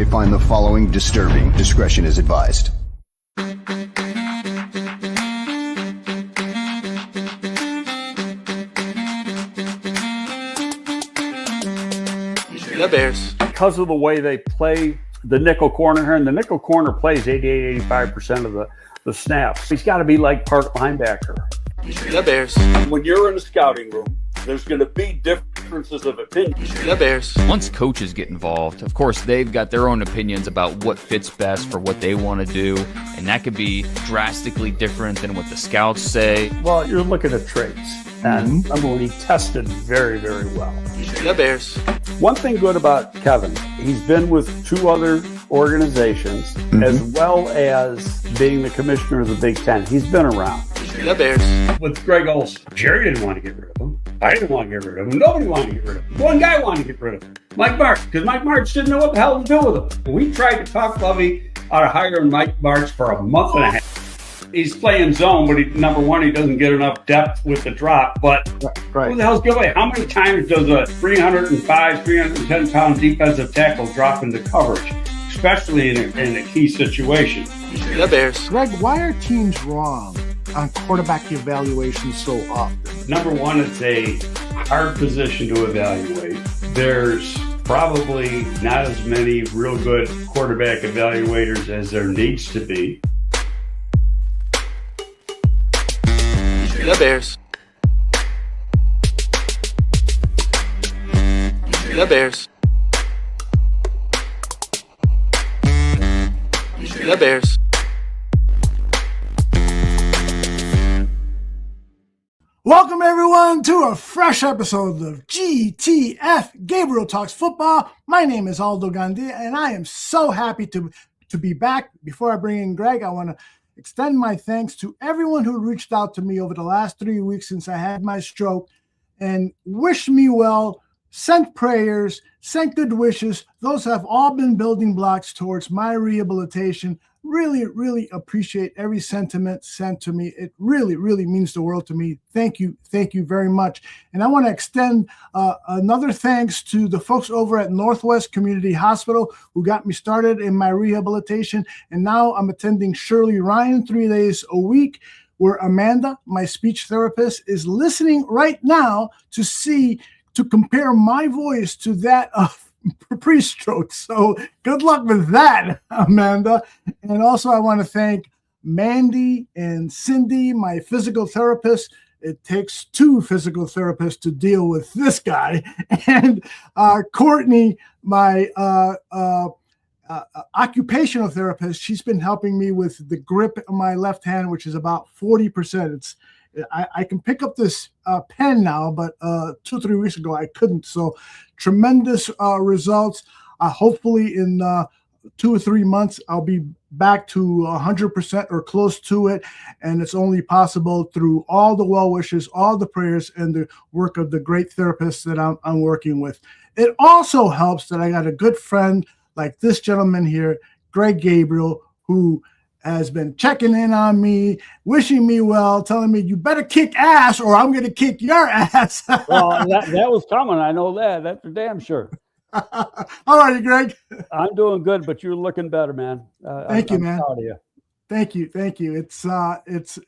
may find the following disturbing. Discretion is advised. The Bears. Because of the way they play the nickel corner here, and the nickel corner plays 85% of the snaps. He's got to be like part linebacker. The Bears. When you're in a scouting room, there's going to be differences of opinion. The Bears. Once coaches get involved, of course, they've got their own opinions about what fits best for what they want to do, and that could be drastically different than what the scouts say. Well, you're looking at traits, and remember when he tested very, very well. The Bears. One thing good about Kevin, he's been with 2 other organizations, as well as being the commissioner of the Big Ten. He's been around. The Bears. With Greg Olson, Jerry didn't want to get rid of him. I didn't want to get rid of him. Nobody wanted to get rid of him. One guy wanted to get rid of him, Mike Martz, because Mike Martz didn't know what the hell to do with him. We tried to talk Lovey out of hiring Mike Martz for a month and a half. He's playing zone, but number one, he doesn't get enough depth with the drop. But who the hell's going? How many times does a 305, 310-pound defensive tackle drop into coverage, especially in a key situation? The Bears. Greg, why are teams wrong on quarterback evaluation so often? Number one, it's a hard position to evaluate. There's probably not as many real good quarterback evaluators as there needs to be. The Bears. The Bears. The Bears. Welcome, everyone, to a fresh episode of GTF Gabriel Talks Football. My name is Aldo Gandia, and I am so happy to be back. Before I bring in Greg, I want to extend my thanks to everyone who reached out to me over the last 3 weeks since I had my stroke and wished me well, sent prayers, sent good wishes. Those have all been building blocks towards my rehabilitation. Really, really appreciate every sentiment sent to me. It really, really means the world to me. Thank you. Thank you very much. And I want to extend another thanks to the folks over at Northwest Community Hospital who got me started in my rehabilitation. And now I'm attending Shirley Ryan 3 days a week, where Amanda, my speech therapist, is listening right now to compare my voice to that of pre-stroke. So good luck with that, Amanda. And also I want to thank Mandy and Cindy, my physical therapist. It takes 2 physical therapists to deal with this guy. And Courtney, my occupational therapist. She's been helping me with the grip on my left hand, which is about 40%. I can pick up this pen now, but 2 or 3 weeks ago I couldn't. So tremendous results. Hopefully in 2 or 3 months, I'll be back to 100% or close to it. And it's only possible through all the well wishes, all the prayers, and the work of the great therapists that I'm working with. It also helps that I got a good friend like this gentleman here, Greg Gabriel, who has been checking in on me, wishing me well, telling me, you better kick ass or I'm going to kick your ass. Well, that was coming. I know that. That's for damn sure. How are you, Greg? I'm doing good, but you're looking better, man. Thank you, I'm man. proud of you. Thank you. It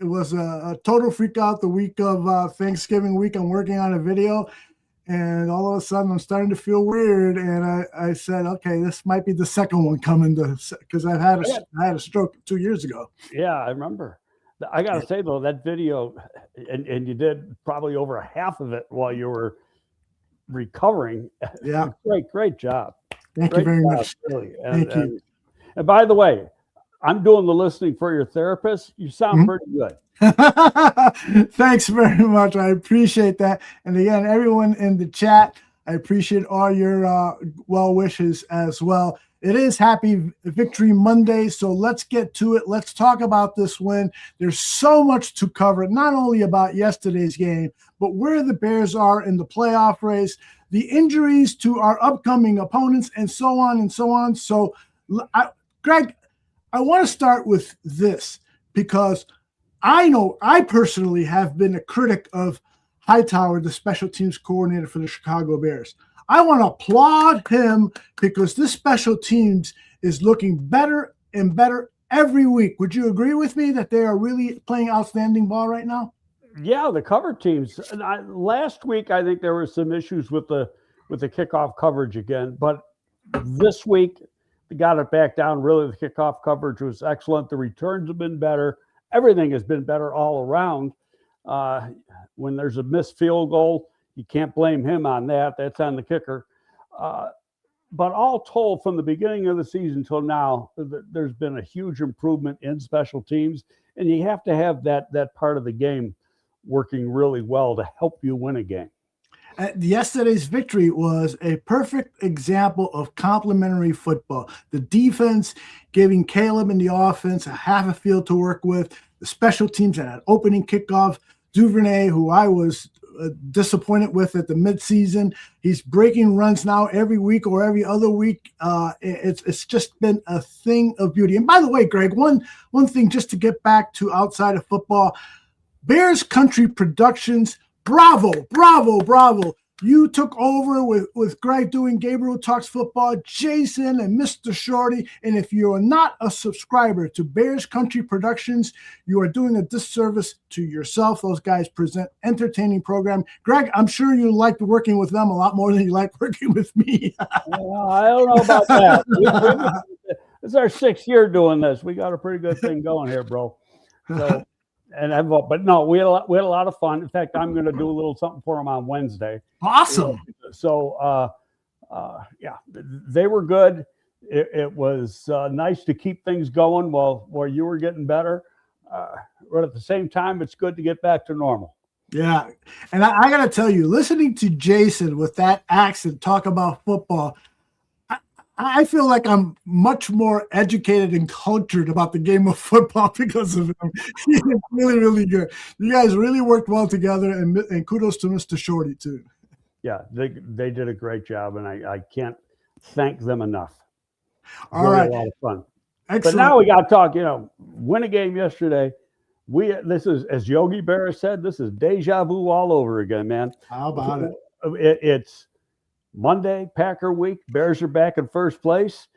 was a total freak out the week of Thanksgiving week. I'm working on a video, and all of a sudden I'm starting to feel weird. And I said, okay, this might be the second one coming because I had a stroke 2 years ago. Yeah, I remember. I got to say, though, that video, and you did probably over half of it while you were recovering. Yeah. Great job. Thank you very much. Really. Thank you. And by the way, I'm doing the listening for your therapist. You sound pretty good. Thanks very much. I appreciate that. And again, everyone in the chat, I appreciate all your well wishes as well. It is Happy Victory Monday, so let's get to it. Let's talk about this win. There's so much to cover, not only about yesterday's game, but where the Bears are in the playoff race, the injuries to our upcoming opponents, and so on and so on. So, Greg, I want to start with this because I know I personally have been a critic of Hightower, the special teams coordinator for the Chicago Bears. I want to applaud him because this special teams is looking better and better every week. Would you agree with me that they are really playing outstanding ball right now? Yeah, the cover teams. Last week, I think there were some issues with the kickoff coverage again, but this week they got it back down. Really, the kickoff coverage was excellent. The returns have been better. Everything has been better all around. When there's a missed field goal, you can't blame him on that. That's on the kicker. But all told, from the beginning of the season till now, there's been a huge improvement in special teams, and you have to have that part of the game working really well to help you win a game. Yesterday's victory was a perfect example of complementary football. The defense giving Caleb and the offense a half a field to work with. The special teams that had opening kickoff. Duvernay, who I was disappointed with at the midseason, he's breaking runs now every week or every other week. It's just been a thing of beauty. And by the way, Greg, one thing just to get back to outside of football, Bears Country Productions, bravo. You took over with Greg doing Gabriel Talks Football, Jason and Mr. Shorty. And if you are not a subscriber to Bears Country Productions, you are doing a disservice to yourself. Those guys present entertaining program. Greg, I'm sure you liked working with them a lot more than you like working with me. Well, I don't know about that. It's our 6th year doing this. We got a pretty good thing going here, bro. So, but no, we had a lot of fun. In fact, I'm going to do a little something for them on Wednesday. Awesome. So, yeah, they were good. It was nice to keep things going while you were getting better. But at the same time, it's good to get back to normal. Yeah. And I got to tell you, listening to Jason with that accent talk about football, I feel like I'm much more educated and cultured about the game of football because of him. He's really, really good. You guys really worked well together, and kudos to Mr. Shorty, too. Yeah, they did a great job, and I can't thank them enough. All right. A lot of fun. Excellent. But now we got to talk, win a game yesterday. This is, as Yogi Berra said, this is deja vu all over again, man. How about it? It's Monday, Packer week. Bears are back in first place.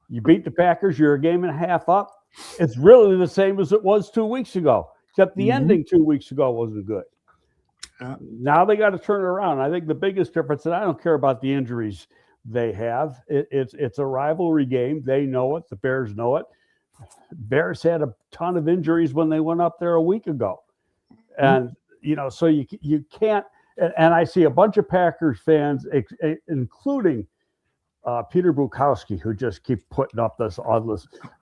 You beat the Packers. You're a game and a half up. It's really the same as it was 2 weeks ago, except the ending 2 weeks ago wasn't good. Now they got to turn it around. I think the biggest difference, and I don't care about the injuries they have, it's a rivalry game. They know it. The Bears know it. Bears had a ton of injuries when they went up there a week ago. And, so you can't. And I see a bunch of Packers fans, including Peter Bukowski, who just keep putting up this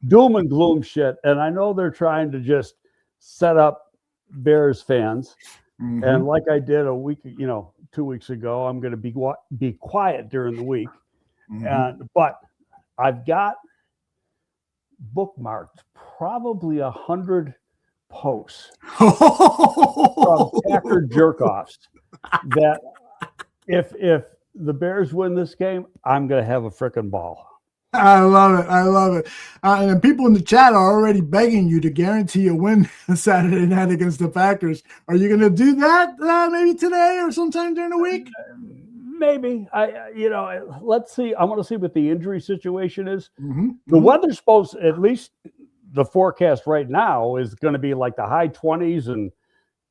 doom and gloom shit. And I know they're trying to just set up Bears fans. Mm-hmm. And like I did 2 weeks ago, I'm going to be quiet during the week. Mm-hmm. But I've got bookmarked probably 100 posts from Packer jerk-offs that if the Bears win this game, I'm going to have a frickin' ball. I love it. And then people in the chat are already begging you to guarantee a win Saturday night against the Packers. Are you going to do that maybe today or sometime during the week? Maybe. Let's see. I want to see what the injury situation is. Mm-hmm. The weather's supposed, at least the forecast right now, is going to be like the high 20s and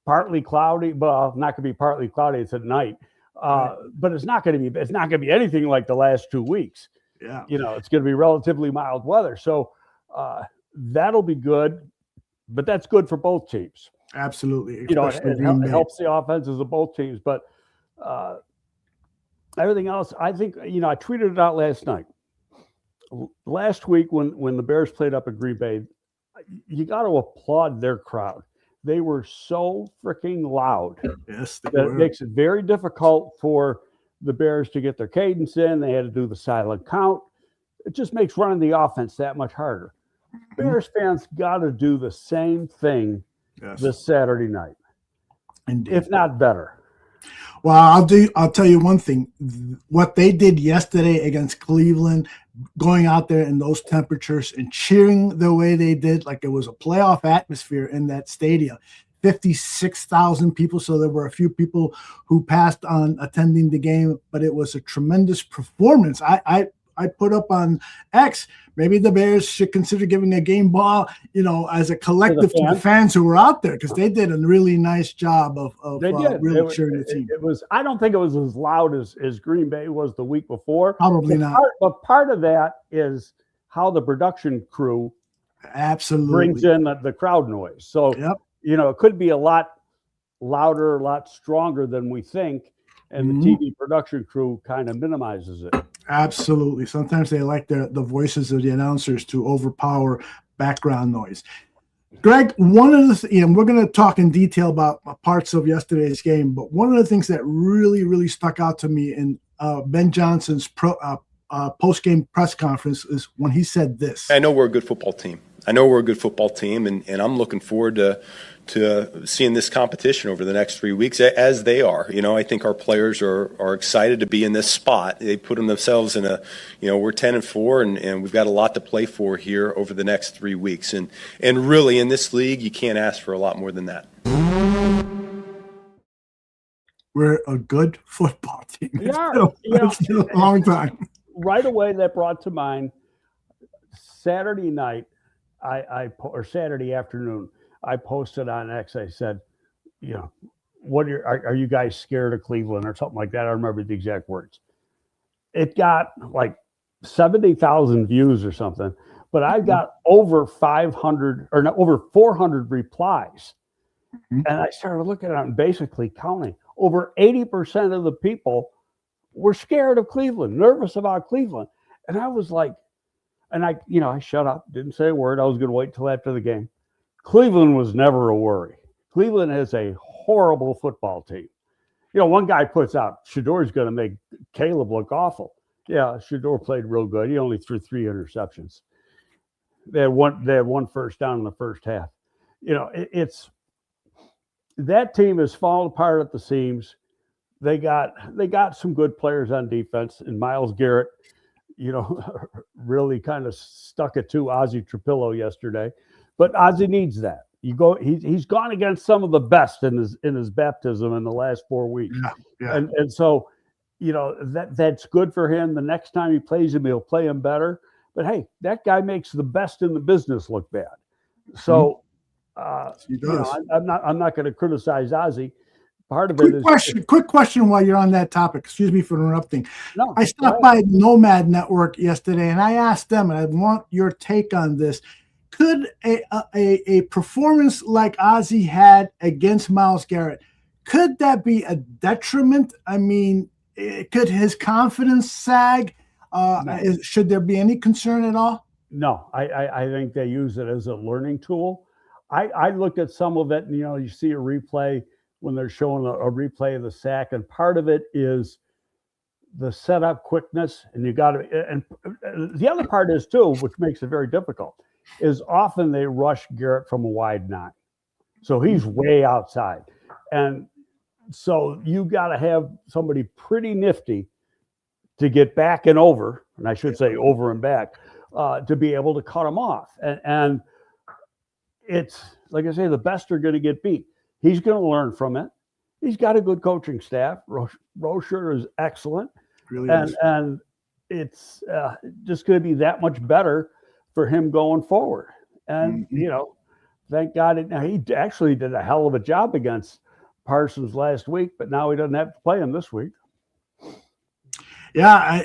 partly cloudy. Well, not going to be partly cloudy. It's at night. But it's not going to be anything like the last 2 weeks. Yeah. It's going to be relatively mild weather. So that'll be good, but that's good for both teams. Absolutely. It helps the offenses of both teams, but everything else, I think, I tweeted it out last night. Last week when the Bears played up at Green Bay, you got to applaud their crowd. They were so freaking loud. Yes, that it makes it very difficult for the Bears to get their cadence in. They had to do the silent count. It just makes running the offense that much harder. Bears fans got to do the same thing this Saturday night, Indeed. If not better. Well, I'll tell you one thing. What they did yesterday against Cleveland, going out there in those temperatures and cheering the way they did, like it was a playoff atmosphere in that stadium. 56,000 people. So there were a few people who passed on attending the game, but it was a tremendous performance. I put up on X, maybe the Bears should consider giving a game ball, as a collective to the fans who were out there, because they did a really nice job of really cheering the team. I don't think it was as loud as Green Bay was the week before. Probably not. But part of that is how the production crew absolutely brings in the crowd noise. So, it could be a lot louder, a lot stronger than we think, and the TV production crew kind of minimizes it. Absolutely. Sometimes they like the voices of the announcers to overpower background noise. Greg, one of the we're going to talk in detail about parts of yesterday's game, but one of the things that really, really stuck out to me in Ben Johnson's post-game press conference is when he said this. I know we're a good football team. And I'm looking forward to seeing this competition over the next 3 weeks, as they are. I think our players are excited to be in this spot. They put themselves in we're 10-4, and we've got a lot to play for here over the next 3 weeks. And really, in this league, you can't ask for a lot more than that. We're a good football team. We are. It's been a long time. Right away, that brought to mind Saturday night, or Saturday afternoon, I posted on X. I said, what are you guys scared of Cleveland or something like that? I don't remember the exact words. It got like 70,000 views or something, but I got over 500 or no, over 400 replies. And I started looking at it and basically counting. Over 80% of the people were scared of Cleveland, nervous about Cleveland. And I was like, I shut up, didn't say a word. I was going to wait till after the game. Cleveland was never a worry. Cleveland is a horrible football team. One guy puts out, Shador's going to make Caleb look awful. Yeah, Shador played real good. He only threw 3 interceptions. They had one first down in the first half. It's that team has fallen apart at the seams. They got some good players on defense, and Myles Garrett, really kind of stuck it to Azie Trapillo yesterday. But Azie needs that. He's gone against some of the best in his baptism in the last 4 weeks. Yeah. And so, that's good for him. The next time he plays him, he'll play him better. But hey, that guy makes the best in the business look bad. So he does. I'm not going to criticize Azie. Part of it is quick question while you're on that topic. Excuse me for interrupting. No, I stopped by Nomad Network yesterday and I asked them, and I want your take on this. Could a performance like Azie had against Myles Garrett, could that be a detriment? I mean, could his confidence sag? No. Should there be any concern at all? No, I think they use it as a learning tool. I looked at some of it, and you see a replay when they're showing a replay of the sack, and part of it is the setup quickness, and and the other part is too, which makes it very difficult, is often they rush Garrett from a wide 9. So he's way outside. And so you got to have somebody pretty nifty to get back and over, and I should say over and back, to be able to cut him off. And it's, like I say, the best are going to get beat. He's going to learn from it. He's got a good coaching staff. Rocher is excellent. Really is. And it's just going to be that much better for him going forward. And, thank God. Now, he actually did a hell of a job against Parsons last week, but now he doesn't have to play him this week. Yeah,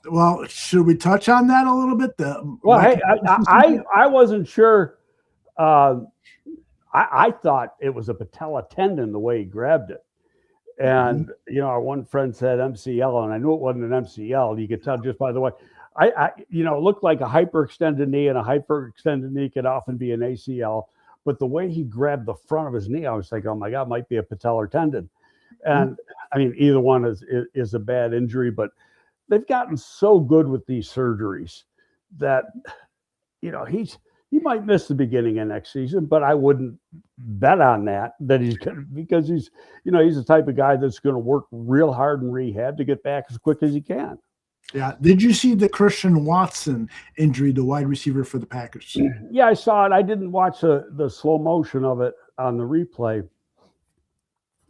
well, should we touch on that a little bit? I wasn't sure. I thought it was a patella tendon the way he grabbed it. And, our one friend said MCL, and I knew it wasn't an MCL. You could tell just by the way. It looked like a hyperextended knee, and a hyperextended knee could often be an ACL. But the way he grabbed the front of his knee, I was thinking, oh my God, might be a patellar tendon. And I mean, either one is a bad injury, but they've gotten so good with these surgeries that, he might miss the beginning of next season, but I wouldn't bet on that he's going to, because he's the type of guy that's going to work real hard in rehab to get back as quick as he can. Yeah. Did you see the Christian Watson injury, the wide receiver for the Packers? Yeah, I saw it. I didn't watch the slow motion of it on the replay.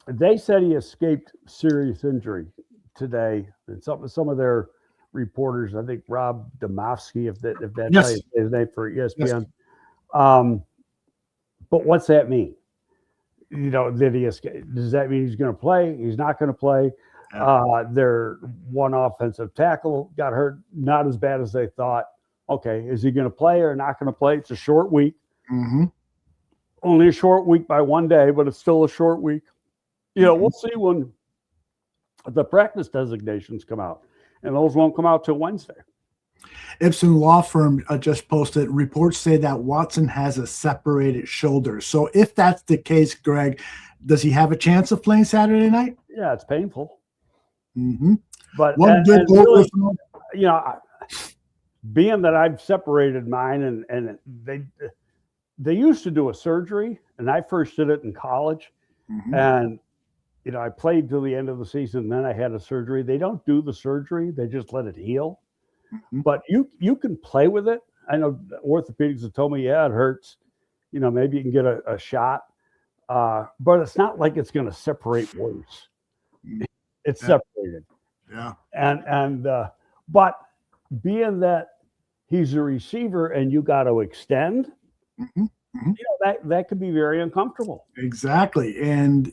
They said he escaped serious injury today. And some of their reporters, I think Rob Domofsky, if that's Yes. how you say his name for ESPN. Yes. But what's that mean? Did he escape? Does that mean he's going to play? He's not going to play. Their one offensive tackle got hurt, not as bad as they thought. Okay, is he going to play or not going to play? It's a short week. Mm-hmm. Only a short week by one day, but it's still a short week. We'll see when the practice designations come out, and those won't come out till Wednesday. Ipsen Law Firm just posted, reports say that Watson has a separated shoulder. So if that's the case, Greg, does he have a chance of playing Saturday night? Yeah, it's painful. Mm-hmm. But really, being that I've separated mine, and they used to do a surgery, and I first did it in college, and I played till the end of the season, and then I had a surgery. They don't do the surgery; they just let it heal. But you can play with it. I know orthopedics have told me, yeah, it hurts. Maybe you can get a shot, but it's not like it's going to separate worse. It's separated. Yeah. But being that he's a receiver and you got to extend, that could be very uncomfortable. Exactly. And,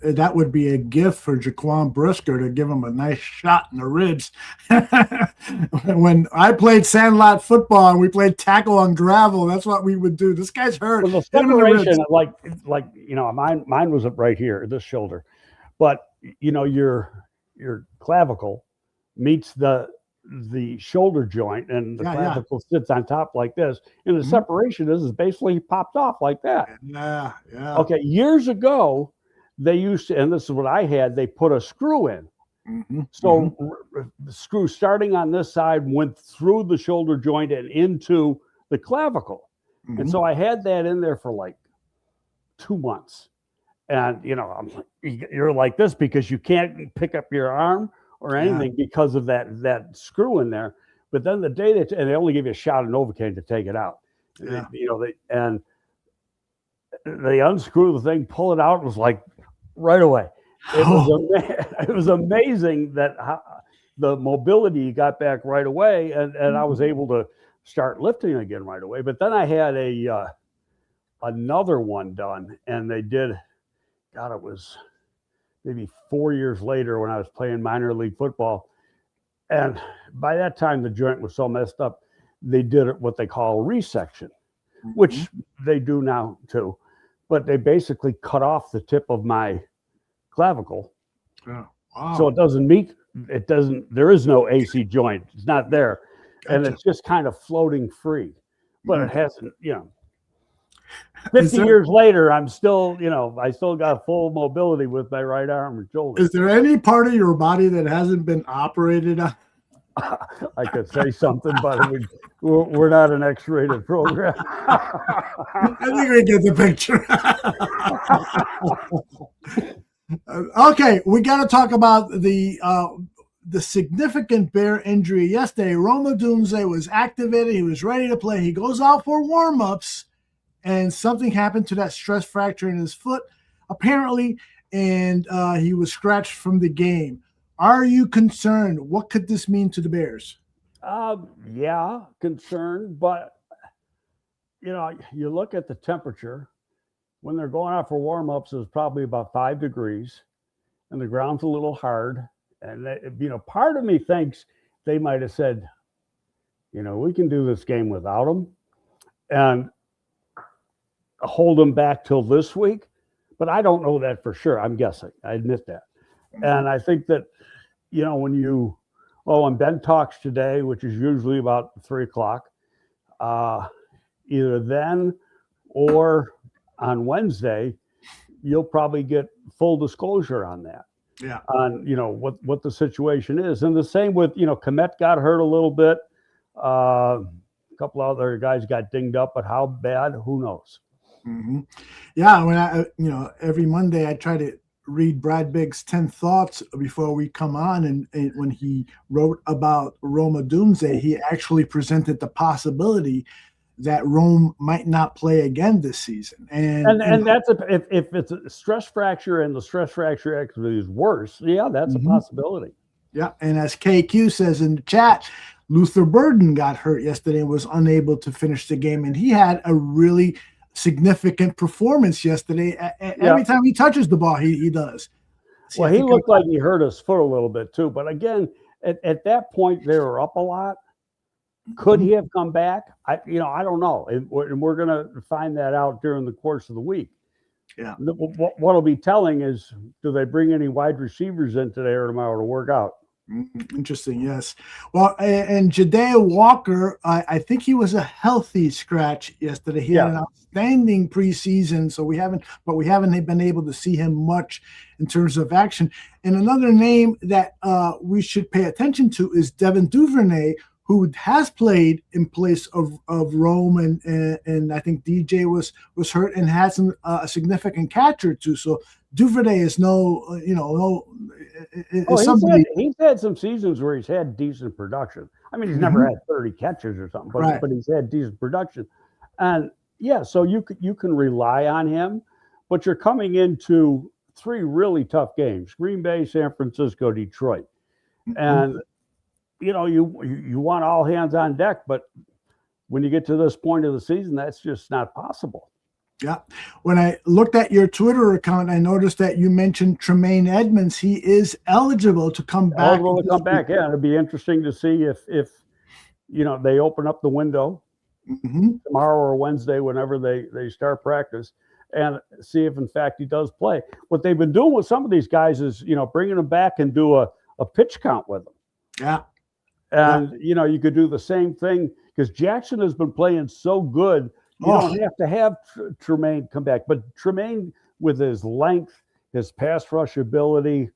that would be a gift for Jaquan Brisker to give him a nice shot in the ribs. When I played sandlot football and we played tackle on gravel, that's what we would do. This guy's hurt. Well, the separation, mine was right here, this shoulder. But, your clavicle meets the shoulder joint, and the clavicle sits on top like this, and the separation is basically popped off like that. Yeah. Okay, years ago they used to, and this is what I had, they put a screw in. So the screw starting on this side went through the shoulder joint and into the clavicle. And so I had that in there for like 2 months. And I'm like, you're like this because you can't pick up your arm or anything because of that screw in there. But then the day and they only give you a shot of Novocaine to take it out. Yeah. They unscrew the thing, pull it out. It was like right away. It was amazing that the mobility got back right away, and I was able to start lifting again right away. But then I had another one done, and they did. God, it was maybe 4 years later when I was playing minor league football. And by that time, the joint was so messed up, they did what they call resection, which they do now too. But they basically cut off the tip of my clavicle. Oh, wow. So there is no AC joint. It's not there. Gotcha. And it's just kind of floating free. But it hasn't, 50 years later, I'm still, I still got full mobility with my right arm and shoulder. Is there any part of your body that hasn't been operated on? I could say something, but we're not an X-rated program. I think we get the picture. Okay, we got to talk about the significant Bear injury yesterday. Roma Dunze was activated. He was ready to play. He goes out for warm-ups, and something happened to that stress fracture in his foot, apparently, and he was scratched from the game. Are you concerned? What could this mean to the Bears? Yeah, concerned, but you look at the temperature when they're going out for warm-ups, it's probably about 5 degrees, and the ground's a little hard. And part of me thinks they might have said, we can do this game without him, and hold him back till this week. But I don't know that for sure. I'm guessing. I admit that. And I think that, when Ben talks today, which is usually about 3:00, either then or on Wednesday, you'll probably get full disclosure on that. Yeah. On, what the situation is. And the same with, Komet got hurt a little bit. A couple other guys got dinged up, but how bad, who knows? Yeah. When every Monday I try to read Brad Bigg's 10 thoughts before we come on. And when he wrote about Rome Odunze, he actually presented the possibility that Rome might not play again this season. And that's if it's a stress fracture and the stress fracture actually is worse, that's a possibility. Yeah, and as KQ says in the chat, Luther Burden got hurt yesterday and was unable to finish the game, and he had a really significant performance yesterday. Every time he touches the ball, he does. Well, he looked like he hurt his foot a little bit too, but again, at that point they were up a lot. Could he have come back? I don't know, and we're going to find that out during the course of the week. Yeah. What'll be telling is, do they bring any wide receivers in today or tomorrow to work out? Interesting, yes. Well, and Jadea Walker, I think he was a healthy scratch yesterday. He had an outstanding preseason, so we haven't been able to see him much in terms of action. And another name that we should pay attention to is Devin Duvernay, who has played in place of Rome, and I think DJ was hurt and had a significant catch or two. So Duvernay is he's had some seasons where he's had decent production. I mean, he's never had 30 catches or something, but he's had decent production. And so you can rely on him, but you're coming into 3 really tough games: Green Bay, San Francisco, Detroit. And you want all hands on deck, but when you get to this point of the season, that's just not possible. Yeah. When I looked at your Twitter account, I noticed that you mentioned Tremaine Edmonds. He is eligible to come back. Yeah, it'll be interesting to see if they open up the window tomorrow or Wednesday, whenever they start practice, and see if in fact he does play. What they've been doing with some of these guys is bringing them back and do a pitch count with them. Yeah. And you could do the same thing, because Jackson has been playing so good. You don't have to have Tremaine come back, but Tremaine, with his length, his pass rush ability,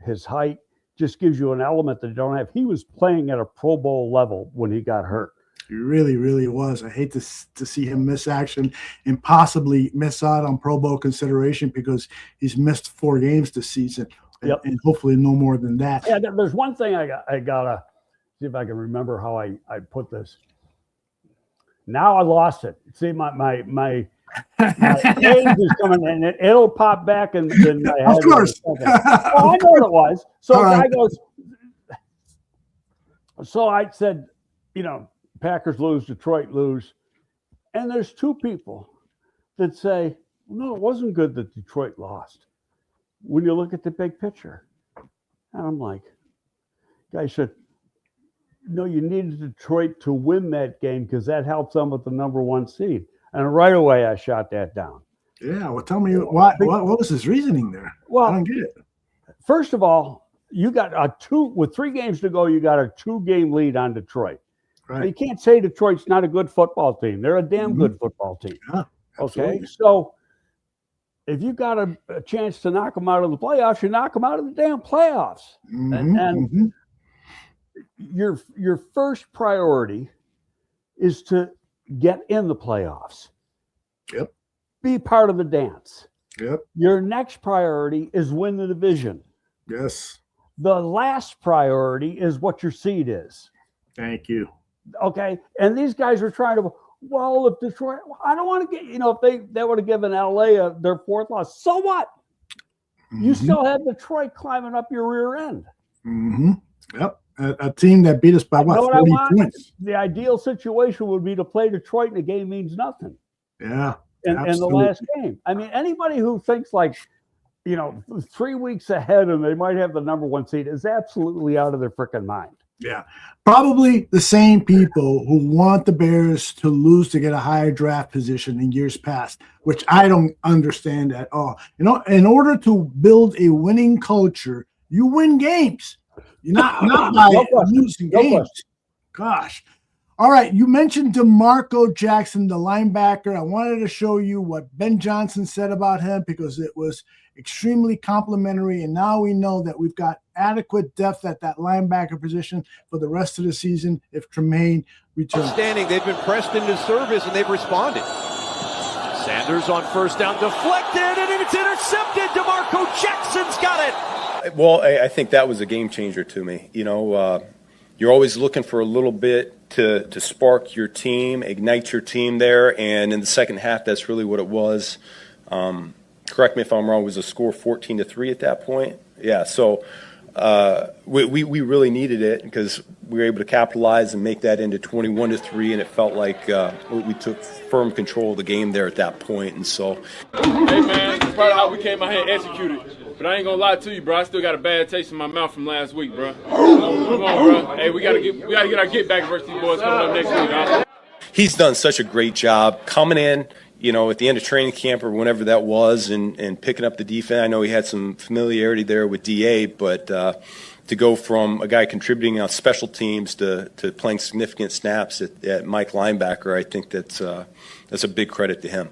his height, just gives you an element that you don't have. He was playing at a Pro Bowl level when he got hurt. He really, really was. I hate to see him miss action and possibly miss out on Pro Bowl consideration, because he's missed 4 games this season, and hopefully no more than that. Yeah, there's one thing I gotta see if I can remember how I put this. Now I lost it. See, my page is coming, and it'll pop back in my head. Of course. I know what it was. So the guy goes. So I said, Packers lose, Detroit lose, and there's 2 people that say, no, it wasn't good that Detroit lost when you look at the big picture. And I'm like, guy said, no, you needed Detroit to win that game, because that helps them with the number 1 seed. And right away, I shot that down. Yeah, well, tell me what was his reasoning there? Well, I don't get it. First of all, you got with 3 games to go, you got a 2-game lead on Detroit. Right. Now, you can't say Detroit's not a good football team. They're a damn good football team. Yeah, okay, so if you got a chance to knock them out of the playoffs, you knock them out of the damn playoffs. And your first priority is to get in the playoffs. Yep. Be part of the dance. Yep. Your next priority is win the division. Yes. The last priority is what your seed is. Thank you. Okay. And these guys are trying to, if Detroit, I don't want to get, if they would have given LA their 4th loss, so what? You still had Detroit climbing up your rear end. Yep. A team that beat us by 40 points. The ideal situation would be to play Detroit, and the game means nothing. Yeah. In the last game. I mean, anybody who thinks 3 weeks ahead and they might have the number 1 seed is absolutely out of their freaking mind. Yeah. Probably the same people who want the Bears to lose to get a higher draft position in years past, which I don't understand at all. In order to build a winning culture, you win games. You're not by losing games. Gosh. All right. You mentioned DeMarco Jackson, the linebacker. I wanted to show you what Ben Johnson said about him, because it was extremely complimentary. And now we know that we've got adequate depth at that linebacker position for the rest of the season if Tremaine returns. Outstanding. They've been pressed into service and they've responded. Sanders on first down, deflected, and it's intercepted. DeMarco Jackson's got it. Well, I think that was a game changer to me. You're always looking for a little bit to spark your team, ignite your team there, and in the second half, that's really what it was. Correct me if I'm wrong, was the score 14-3 at that point? Yeah, so we really needed it because we were able to capitalize and make that into 21-3, and it felt like we took firm control of the game there at that point. And so, hey man, it's part of how we came out here and executed. But I ain't gonna lie to you, bro. I still got a bad taste in my mouth from last week, bro. Come on, bro. Hey, we gotta get our get back versus these boys coming up next week, huh? He's done such a great job coming in, at the end of training camp or whenever that was, and picking up the defense. I know he had some familiarity there with DA, but to go from a guy contributing on special teams to playing significant snaps at Mike linebacker, I think that's a big credit to him.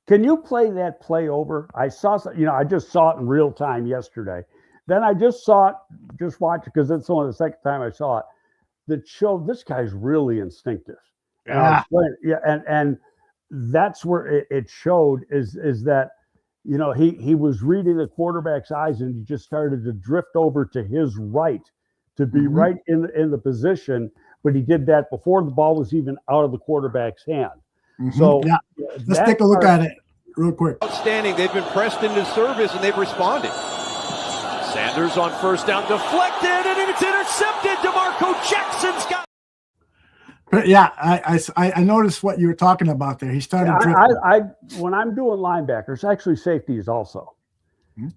Can you play that play over? I just saw it in real time yesterday. Then I just watched it because it's only the second time I saw it. That showed this guy's really instinctive. And that's where it showed is that, he was reading the quarterback's eyes and he just started to drift over to his right to be right in the position. But he did that before the ball was even out of the quarterback's hand. So let's take a look at it real quick. Outstanding. They've been pressed into service and they've responded. Sanders on first down, deflected, and it's intercepted. DeMarco Jackson's got. But yeah, I noticed what you were talking about there. He started drifting. When I'm doing linebackers, actually safeties also,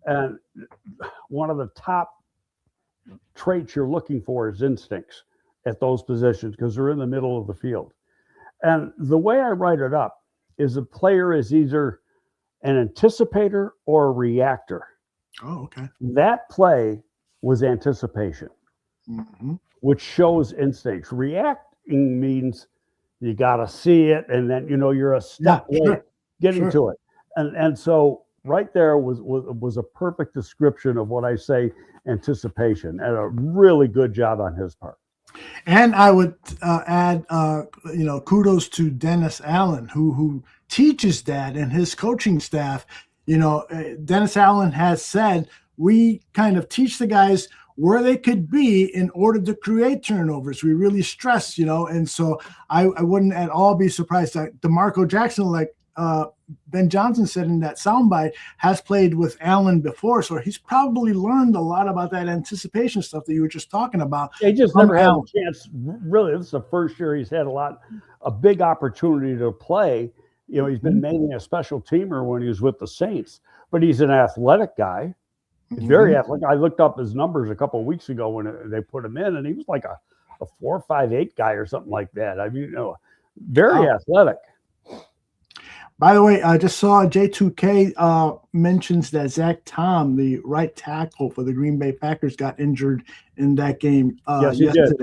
and one of the top traits you're looking for is instincts at those positions because they're in the middle of the field. And the way I write it up is a player is either an anticipator or a reactor. Oh, okay. That play was anticipation, which shows instincts. Reacting means you got to see it, and then you're a step late getting to it. And so right there was a perfect description of what I say anticipation, and a really good job on his part. And I would add, kudos to Dennis Allen, who teaches that, and his coaching staff. Dennis Allen has said we kind of teach the guys where they could be in order to create turnovers. We really stress, and so I wouldn't at all be surprised that DeMarco Jackson, like Ben Johnson said in that soundbite, has played with Allen before, so he's probably learned a lot about that anticipation stuff that you were just talking about. He just never had a chance. Really, this is the first year he's had a big opportunity to play. He's been mainly a special teamer when he was with the Saints, but he's an athletic guy. He's very athletic. I looked up his numbers a couple of weeks ago when they put him in, and he was like a 4.58 guy or something like that. I mean, very athletic. By the way, I just saw J2K mentions that Zach Tom, the right tackle for the Green Bay Packers, got injured in that game. Yes, he did.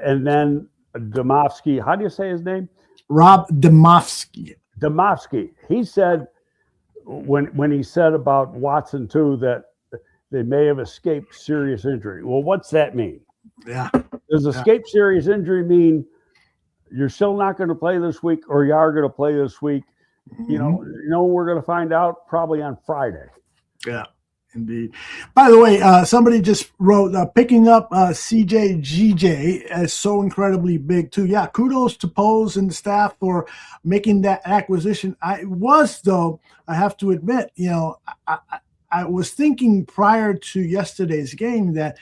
And then Domofsky, how do you say his name? Rob Domofsky. He said when he said about Watson too that they may have escaped serious injury. Well, what's that mean? Yeah. Does escape serious injury mean you're still not going to play this week, or you are going to play this week? We're going to find out probably on Friday. Yeah, indeed. By the way, somebody just wrote picking up CJGJ is so incredibly big too. Yeah, kudos to Pose and the staff for making that acquisition. I have to admit, I was thinking prior to yesterday's game that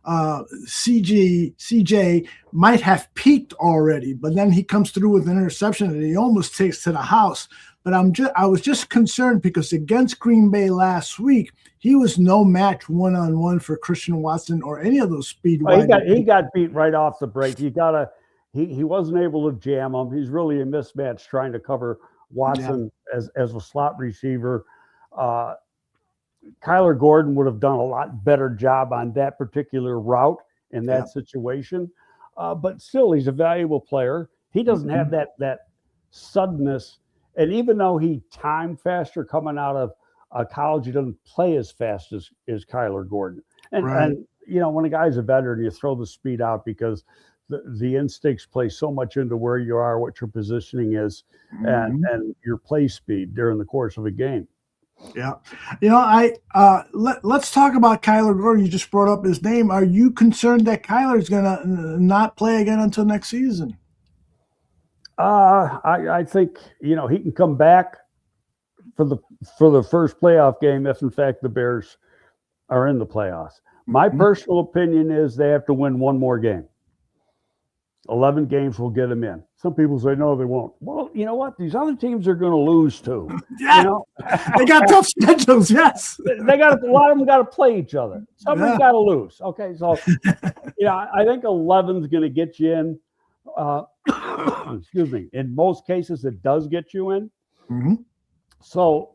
CJ might have peaked already, but then he comes through with an interception that he almost takes to the house. But I was just concerned because against Green Bay last week, he was no match one-on-one for Christian Watson or any of those speed. He got beat right off the break. He wasn't able to jam him. He's really a mismatch trying to cover Watson as a slot receiver. Kyler Gordon would have done a lot better job on that particular route in that situation. But still, he's a valuable player. He doesn't have that suddenness. And even though he timed faster coming out of college, he doesn't play as fast as Kyler Gordon. And when a guy's a veteran, you throw the speed out because the instincts play so much into where you are, what your positioning is, and your play speed during the course of a game. Yeah. Let's talk about Kyler Gordon. You just brought up his name. Are you concerned that Kyler is going to not play again until next season? I think, he can come back for the first playoff game if, in fact, the Bears are in the playoffs. My personal opinion is they have to win one more game. 11 games will get them in. Some people say, no, they won't. Well, you know what? These other teams are going to lose too. Yeah. They got tough schedules, yes. They got a lot of them got to play each other. Somebody's got to lose. Okay, so, I think 11 is going to get you in. Excuse me. In most cases, it does get you in. Mm-hmm. So,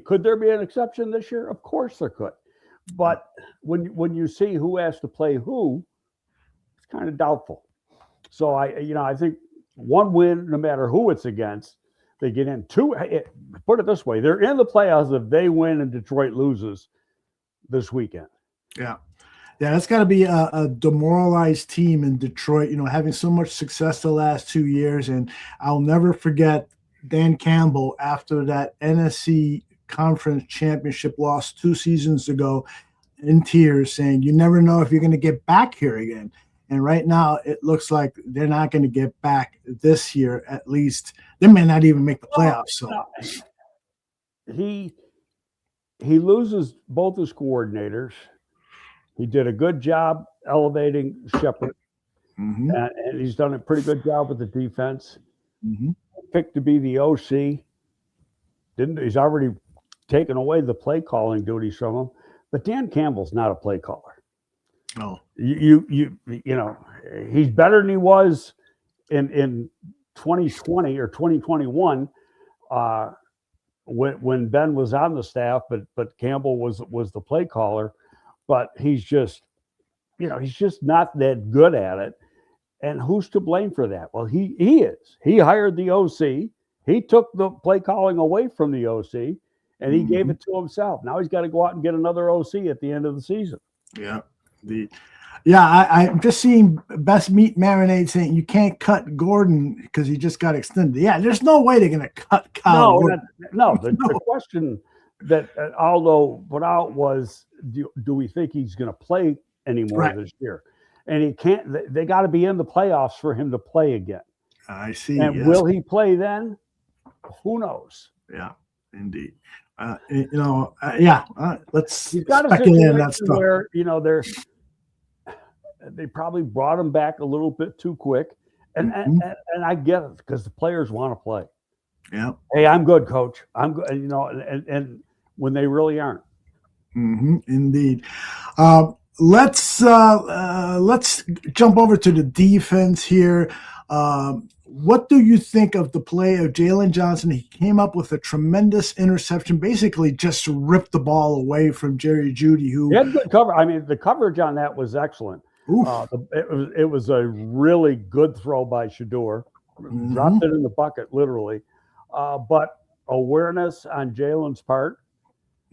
could there be an exception this year? Of course there could. But when you see who has to play who, it's kind of doubtful. So I think one win, no matter who it's against, they get in. Put it this way, they're in the playoffs if they win and Detroit loses this weekend. Yeah. Yeah, that's got to be a demoralized team in Detroit, having so much success the last 2 years. And I'll never forget Dan Campbell after that NFC Conference Championship loss 2 seasons ago in tears saying, you never know if you're going to get back here again. And right now it looks like they're not going to get back this year, at least. They may not even make the playoffs. So he loses both his coordinators. He did a good job elevating Shepard, and he's done a pretty good job with the defense. Picked to be the OC. He's already taken away the play calling duties from him. But Dan Campbell's not a play caller. No, he's better than he was in 2020 or 2021 when Ben was on the staff, but Campbell was the play caller. But he's just not that good at it. And who's to blame for that? Well, he is. He hired the OC. He took the play calling away from the OC, and he gave it to himself. Now he's got to go out and get another OC at the end of the season. Yeah. I'm just seeing Best Meat Marinade saying you can't cut Gordon because he just got extended. Yeah, there's no way they're going to cut Kyle Gordon. The question that Aldo put out was, do we think he's going to play anymore this year? And he can't. They got to be in the playoffs for him to play again. I see. And will he play then? Who knows? Yeah, indeed. Let's He's got a situation where they probably brought him back a little bit too quick, and I get it because the players want to play. Yeah. Hey, I'm good, coach. I'm good. And when they really aren't. Indeed. Let's jump over to the defense here. What do you think of the play of Jaylen Johnson? He came up with a tremendous interception, basically just ripped the ball away from Jerry Jeudy. Who he had good cover. The coverage on that was excellent. It was a really good throw by Shedeur. Dropped it in the bucket, literally. But awareness on Jaylen's part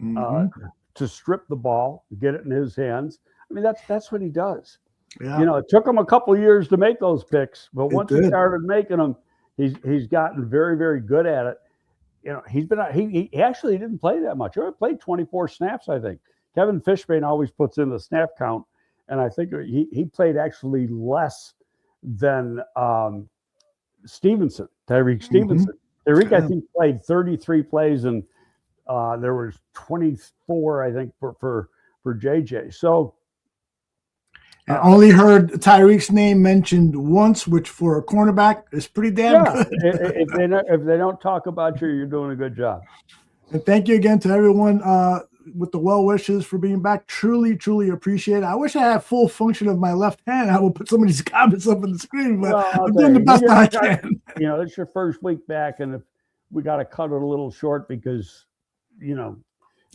to strip the ball, get it in his hands. That's what he does. Yeah. It took him a couple years to make those picks, but once he started making them, he's gotten very, very good at it. He actually didn't play that much. He only played 24 snaps, I think. Kevin Fishbane always puts in the snap count, and I think he played actually less than Tyreek Stevenson. Tyreek, I think, played 33 plays, and there was 24, I think, for JJ. So. I only heard Tyreek's name mentioned once, which for a cornerback is pretty damn good. If they don't talk about you, you're doing a good job. And thank you again to everyone with the well wishes for being back. Truly, truly appreciate it. I wish I had full function of my left hand. I will put some of these comments up on the screen, but I'm doing the best I can. It's your first week back, and if we got to cut it a little short because,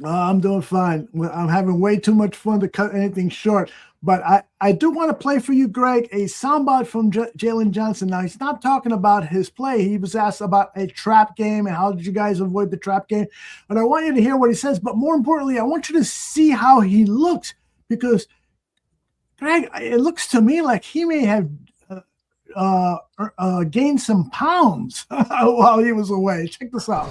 I'm doing fine. I'm having way too much fun to cut anything short. But I do want to play for you, Greg, a soundbite from Jaylen Johnson. Now, he's not talking about his play. He was asked about a trap game and how did you guys avoid the trap game. But I want you to hear what he says. But more importantly, I want you to see how he looks because, Greg, it looks to me like he may have gained some pounds while he was away. Check this out.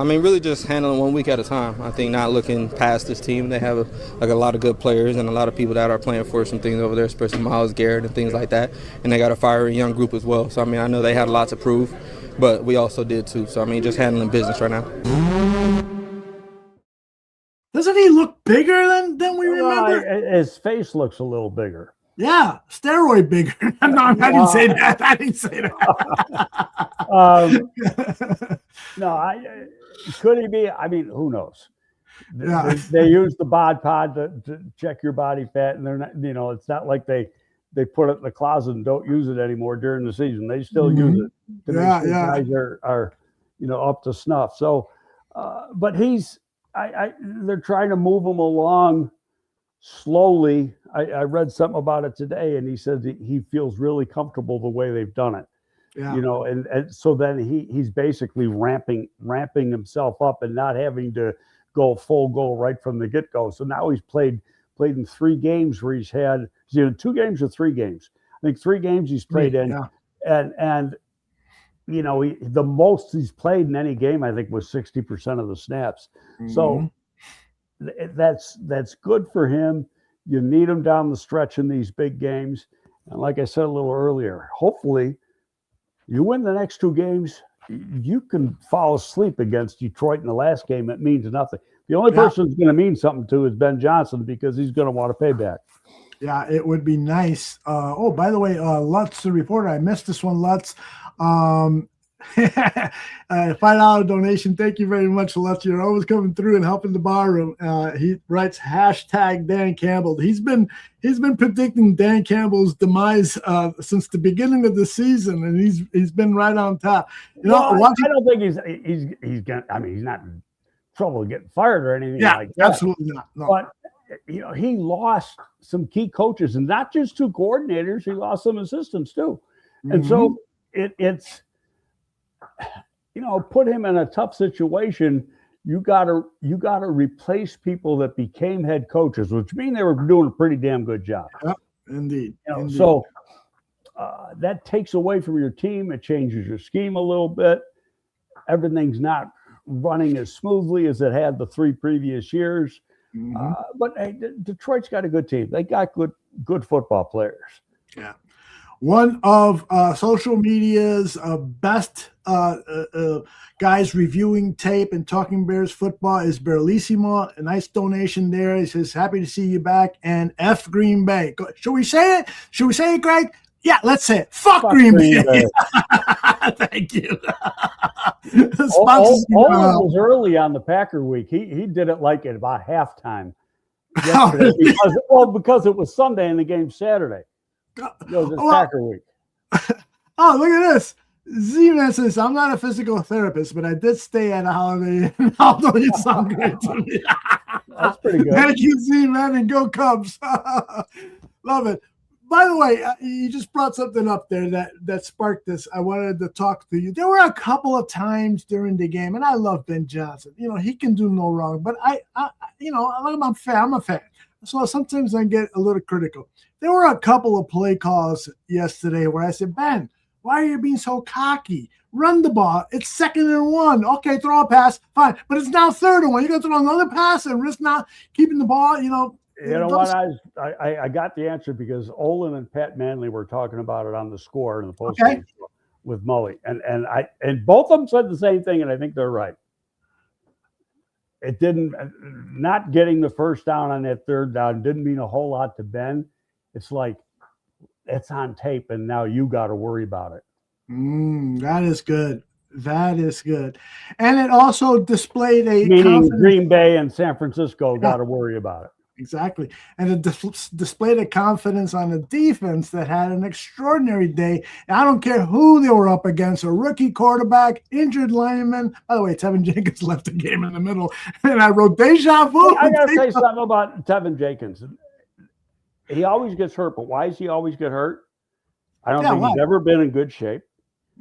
Really just handling 1 week at a time. I think not looking past this team. They have a lot of good players and a lot of people that are playing for some things over there, especially Myles Garrett and things like that. And they got a fiery young group as well. So, I know they had a lot to prove, but we also did too. So, just handling business right now. Doesn't he look bigger than we remember? His face looks a little bigger. Yeah, steroid bigger. No, I didn't say that. I didn't say that. Could he be? Who knows? Yeah. They use the bod pod to check your body fat, and they're not. It's not like they put it in the closet and don't use it anymore during the season. They still use it to make sure guys are up to snuff. So, but they're trying to move him along slowly. I read something about it today, and he said that he feels really comfortable the way they've done it. Yeah. And so then he's basically ramping himself up and not having to go full go right from the get-go. So now he's played in 3 games where he's had 2 games or 3 games. I think 3 games he's played in, and the most he's played in any game I think was 60% of the snaps. Mm-hmm. So that's good for him. You need him down the stretch in these big games. And like I said a little earlier, hopefully you win the next 2 games. You can fall asleep against Detroit in the last game. It means nothing. The only person who's going to mean something to is Ben Johnson, because he's going to want to pay back. Yeah, it would be nice. By the way, Lutz, the reporter, I missed this one, Lutz. $5 donation. Thank you very much, Lutz. You're always coming through and helping the bar room. He writes #Dan Campbell. He's been predicting Dan Campbell's demise since the beginning of the season, and he's been right on top. I don't think he's gonna. He's not in trouble getting fired or anything like that. Absolutely not. No. But he lost some key coaches, and not just 2 coordinators. He lost some assistants too, and so it's. Put him in a tough situation. You gotta replace people that became head coaches, which mean they were doing a pretty damn good job. Yeah, indeed. So that takes away from your team. It changes your scheme a little bit. Everything's not running as smoothly as it had the 3 previous years. Mm-hmm. But hey, Detroit's got a good team. They got good football players. Yeah. One of social media's best guys reviewing tape and talking Bears football is Berlissimo. A nice donation there. He says, happy to see you back. And F Green Bay. Should we say it? Greg? Yeah, let's say it. Fuck Green Bay. Thank you. Olin was early on the Packer week. He did it like at about halftime yesterday because it was Sunday and the game Saturday. Packer week. Oh, look at this. Z-Man says, I'm not a physical therapist, but I did stay at a Holiday Inn. Although you sound great to me. That's pretty good. Thank you, Z-Man, and go Cubs. Love it. By the way, you just brought something up there that sparked this. I wanted to talk to you. There were a couple of times during the game, and I love Ben Johnson. He can do no wrong, but I'm a fan. So sometimes I get a little critical. There were a couple of play calls yesterday where I said, Ben, why are you being so cocky? Run the ball. It's 2nd and 1. Okay, throw a pass. Fine. But it's now 3rd and 1. You're going to throw another pass and risk not keeping the ball, You know what? I got the answer because Olin and Pat Manley were talking about it on the Score in the post-game show with Mully. And both of them said the same thing, and I think they're right. It not getting the first down on that 3rd down didn't mean a whole lot to Ben. It's like, it's on tape, and now you got to worry about it. That is good. That is good. And it also displayed meaning Green Bay and San Francisco got to worry about it. Exactly. And it displayed a confidence on the defense that had an extraordinary day. And I don't care who they were up against, a rookie quarterback, injured lineman. By the way, Tevin Jenkins left the game in the middle. And I wrote deja vu. I got to say something about Tevin Jenkins. He always gets hurt, but why does he always get hurt? I don't think he's ever been in good shape.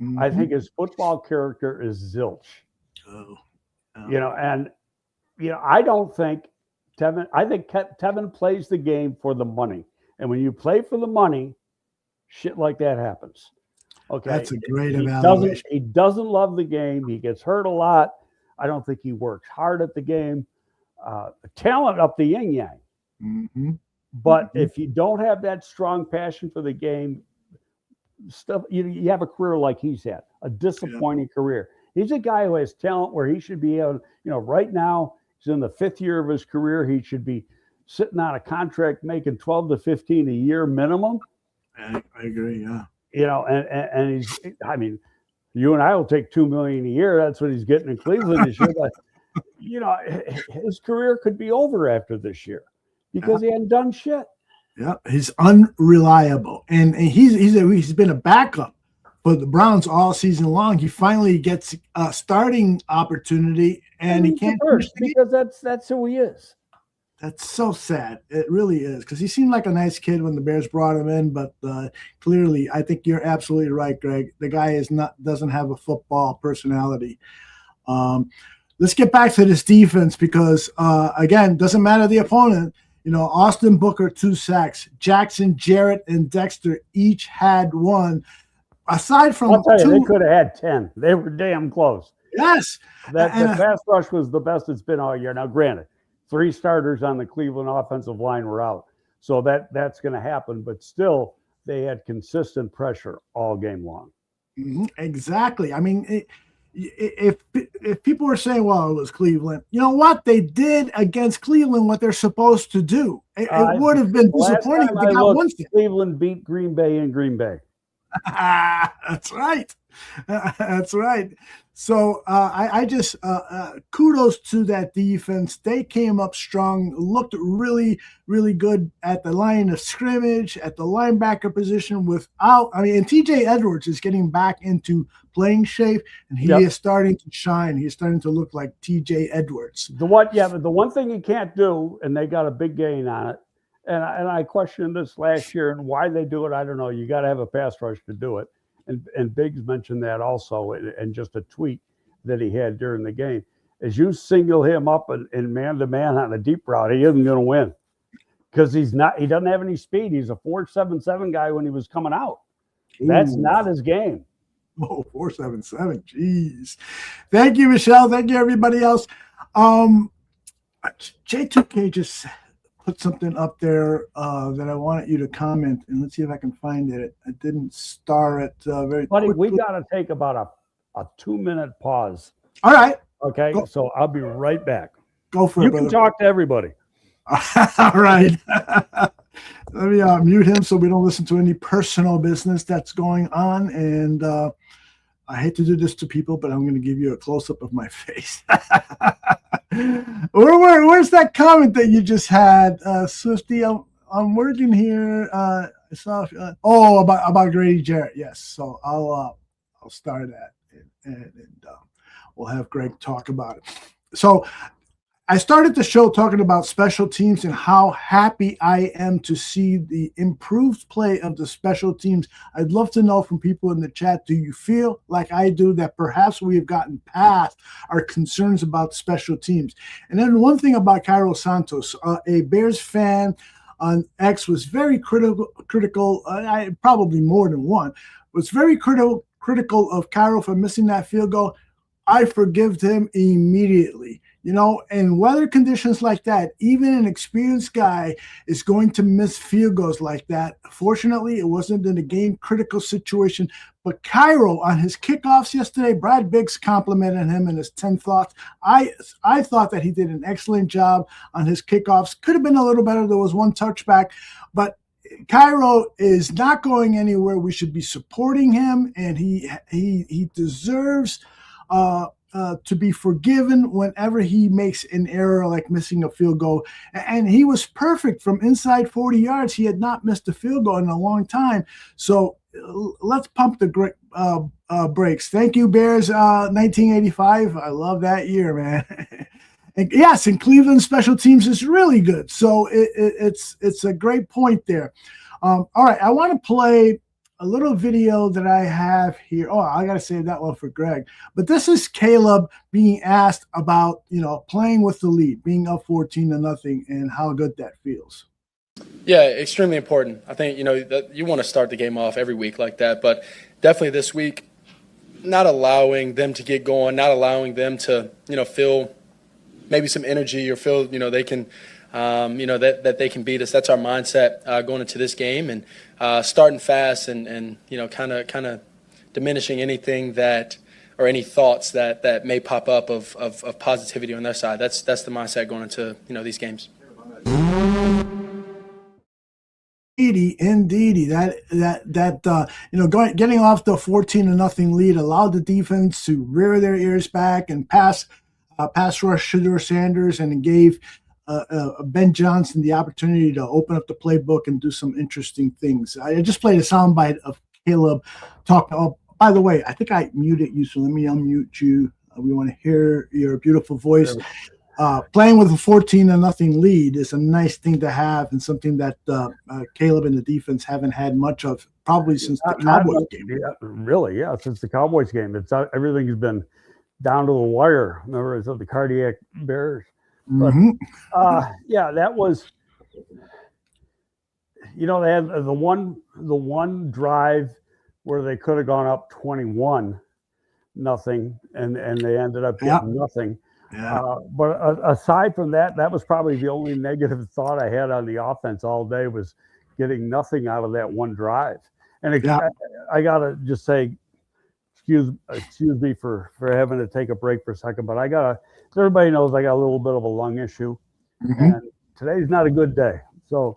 Mm-hmm. I think his football character is zilch. I don't think Tevin. I think Tevin plays the game for the money, and when you play for the money, shit like that happens. Okay, that's a great evaluation. He doesn't love the game. He gets hurt a lot. I don't think he works hard at the game. Talent up the yin yang. Mm-hmm. But if you don't have that strong passion for the game, stuff you have a career like he's had, a disappointing career. He's a guy who has talent where he should be able, right now he's in the 5th year of his career. He should be sitting on a contract making 12 to 15 a year minimum. I agree. Yeah. And he's, I mean, you and I will take $2 million a year. That's what he's getting in Cleveland this year. But, his career could be over after this year because he hadn't done shit. Yeah, he's unreliable, and he's been a backup for the Browns all season long. He finally gets a starting opportunity, and he can't because that's who he is. That's so sad. It really is, because he seemed like a nice kid when the Bears brought him in, but clearly, I think you're absolutely right, Greg. The guy doesn't have a football personality. Let's get back to this defense because again, doesn't matter the opponent. Austin Booker 2 sacks, Jackson, Jarrett, and Dexter each had 1. Aside from I'll tell you, they could have had 10. They were damn close. Yes, the pass rush was the best it's been all year. Now, granted, 3 starters on the Cleveland offensive line were out, so that's going to happen. But still, they had consistent pressure all game long. Mm-hmm. Exactly. I mean, if people were saying, well, it was Cleveland, you know what? They did against Cleveland what they're supposed to do. It would have been disappointing if they got 1 thing. Cleveland beat Green Bay in Green Bay. That's right. That's right. So I just kudos to that defense. They came up strong, looked really, really good at the line of scrimmage, at the linebacker position and TJ Edwards is getting back into playing shape, and he is starting to shine. He's starting to look like TJ Edwards. But the one thing you can't do, and they got a big gain on it, and I questioned this last year, and why they do it, I don't know. You got to have a pass rush to do it. And Biggs mentioned that also, and just a tweet that he had during the game. As you single him up in man-to-man on a deep route, he isn't going to win because he doesn't have any speed. He's a 4.77 guy when he was coming out. That's not his game. Oh, 4.77. Jeez. Thank you, Michelle. Thank you, everybody else. J2K just put something up there that I wanted you to comment, and let's see if I can find it. I didn't star it very Buddy, quickly. we got to take about a 2-minute pause. All right. Okay, so I'll be right back. Go for it, brother. You can talk to everybody. All right. Let me mute him so we don't listen to any personal business that's going on. And I hate to do this to people, but I'm going to give you a close-up of my face. Where's that comment that you just had, Swifty? I'm working here. I saw about Grady Jarrett. Yes, so I'll start that and we'll have Greg talk about it. So I started the show talking about special teams and how happy I am to see the improved play of the special teams. I'd love to know from people in the chat, do you feel like I do that perhaps we have gotten past our concerns about special teams? And then one thing about Cairo Santos, a Bears fan on X was very critical, probably more than one, was very critical of Cairo for missing that field goal. I forgive him immediately. In weather conditions like that, even an experienced guy is going to miss field goals like that. Fortunately, it wasn't in a game-critical situation. But Cairo, on his kickoffs yesterday, Brad Biggs complimented him in his 10 thoughts. I thought that he did an excellent job on his kickoffs. Could have been a little better. There was one touchback. But Cairo is not going anywhere. We should be supporting him, and he deserves to be forgiven whenever he makes an error like missing a field goal. And he was perfect from inside 40 yards. He had not missed a field goal in a long time. So let's pump the brakes. Thank you, Bears. 1985. I love that year, man. And yes, and Cleveland special teams is really good. So it's a great point there. All right, I want to play a little video that I have here. Oh, I got to save that one for Greg. But this is Caleb being asked about, playing with the lead, being up 14-0, and how good that feels. Yeah, extremely important. I think, that you want to start the game off every week like that. But definitely this week, not allowing them to get going, not allowing them to, feel maybe some energy or feel, they can, that they can beat us. That's our mindset going into this game, and starting fast and kind of diminishing anything that or any thoughts that may pop up of positivity on their side. That's the mindset going into these games. Indeed, getting off the 14-0 lead allowed the defense to rear their ears back and pass rush Shedeur Sanders, and it gave Ben Johnson the opportunity to open up the playbook and do some interesting things. I just played a soundbite of Caleb talking. Oh, by the way, I think I muted you, so let me unmute you. We want to hear your beautiful voice. Playing with a 14-0 lead is a nice thing to have, and something that Caleb and the defense haven't had much of probably since the Cowboys game. Yeah, since the Cowboys game. It's everything has been down to the wire. Remember, it's the cardiac Bears. But that was. They had the one drive where they could have gone up 21-0, and they ended up getting nothing. Yeah. But aside from that, that was probably the only negative thought I had on the offense all day, was getting nothing out of that one drive. And I gotta just say, excuse me for having to take a break for a second, but everybody knows I got a little bit of a lung issue, and today's not a good day. So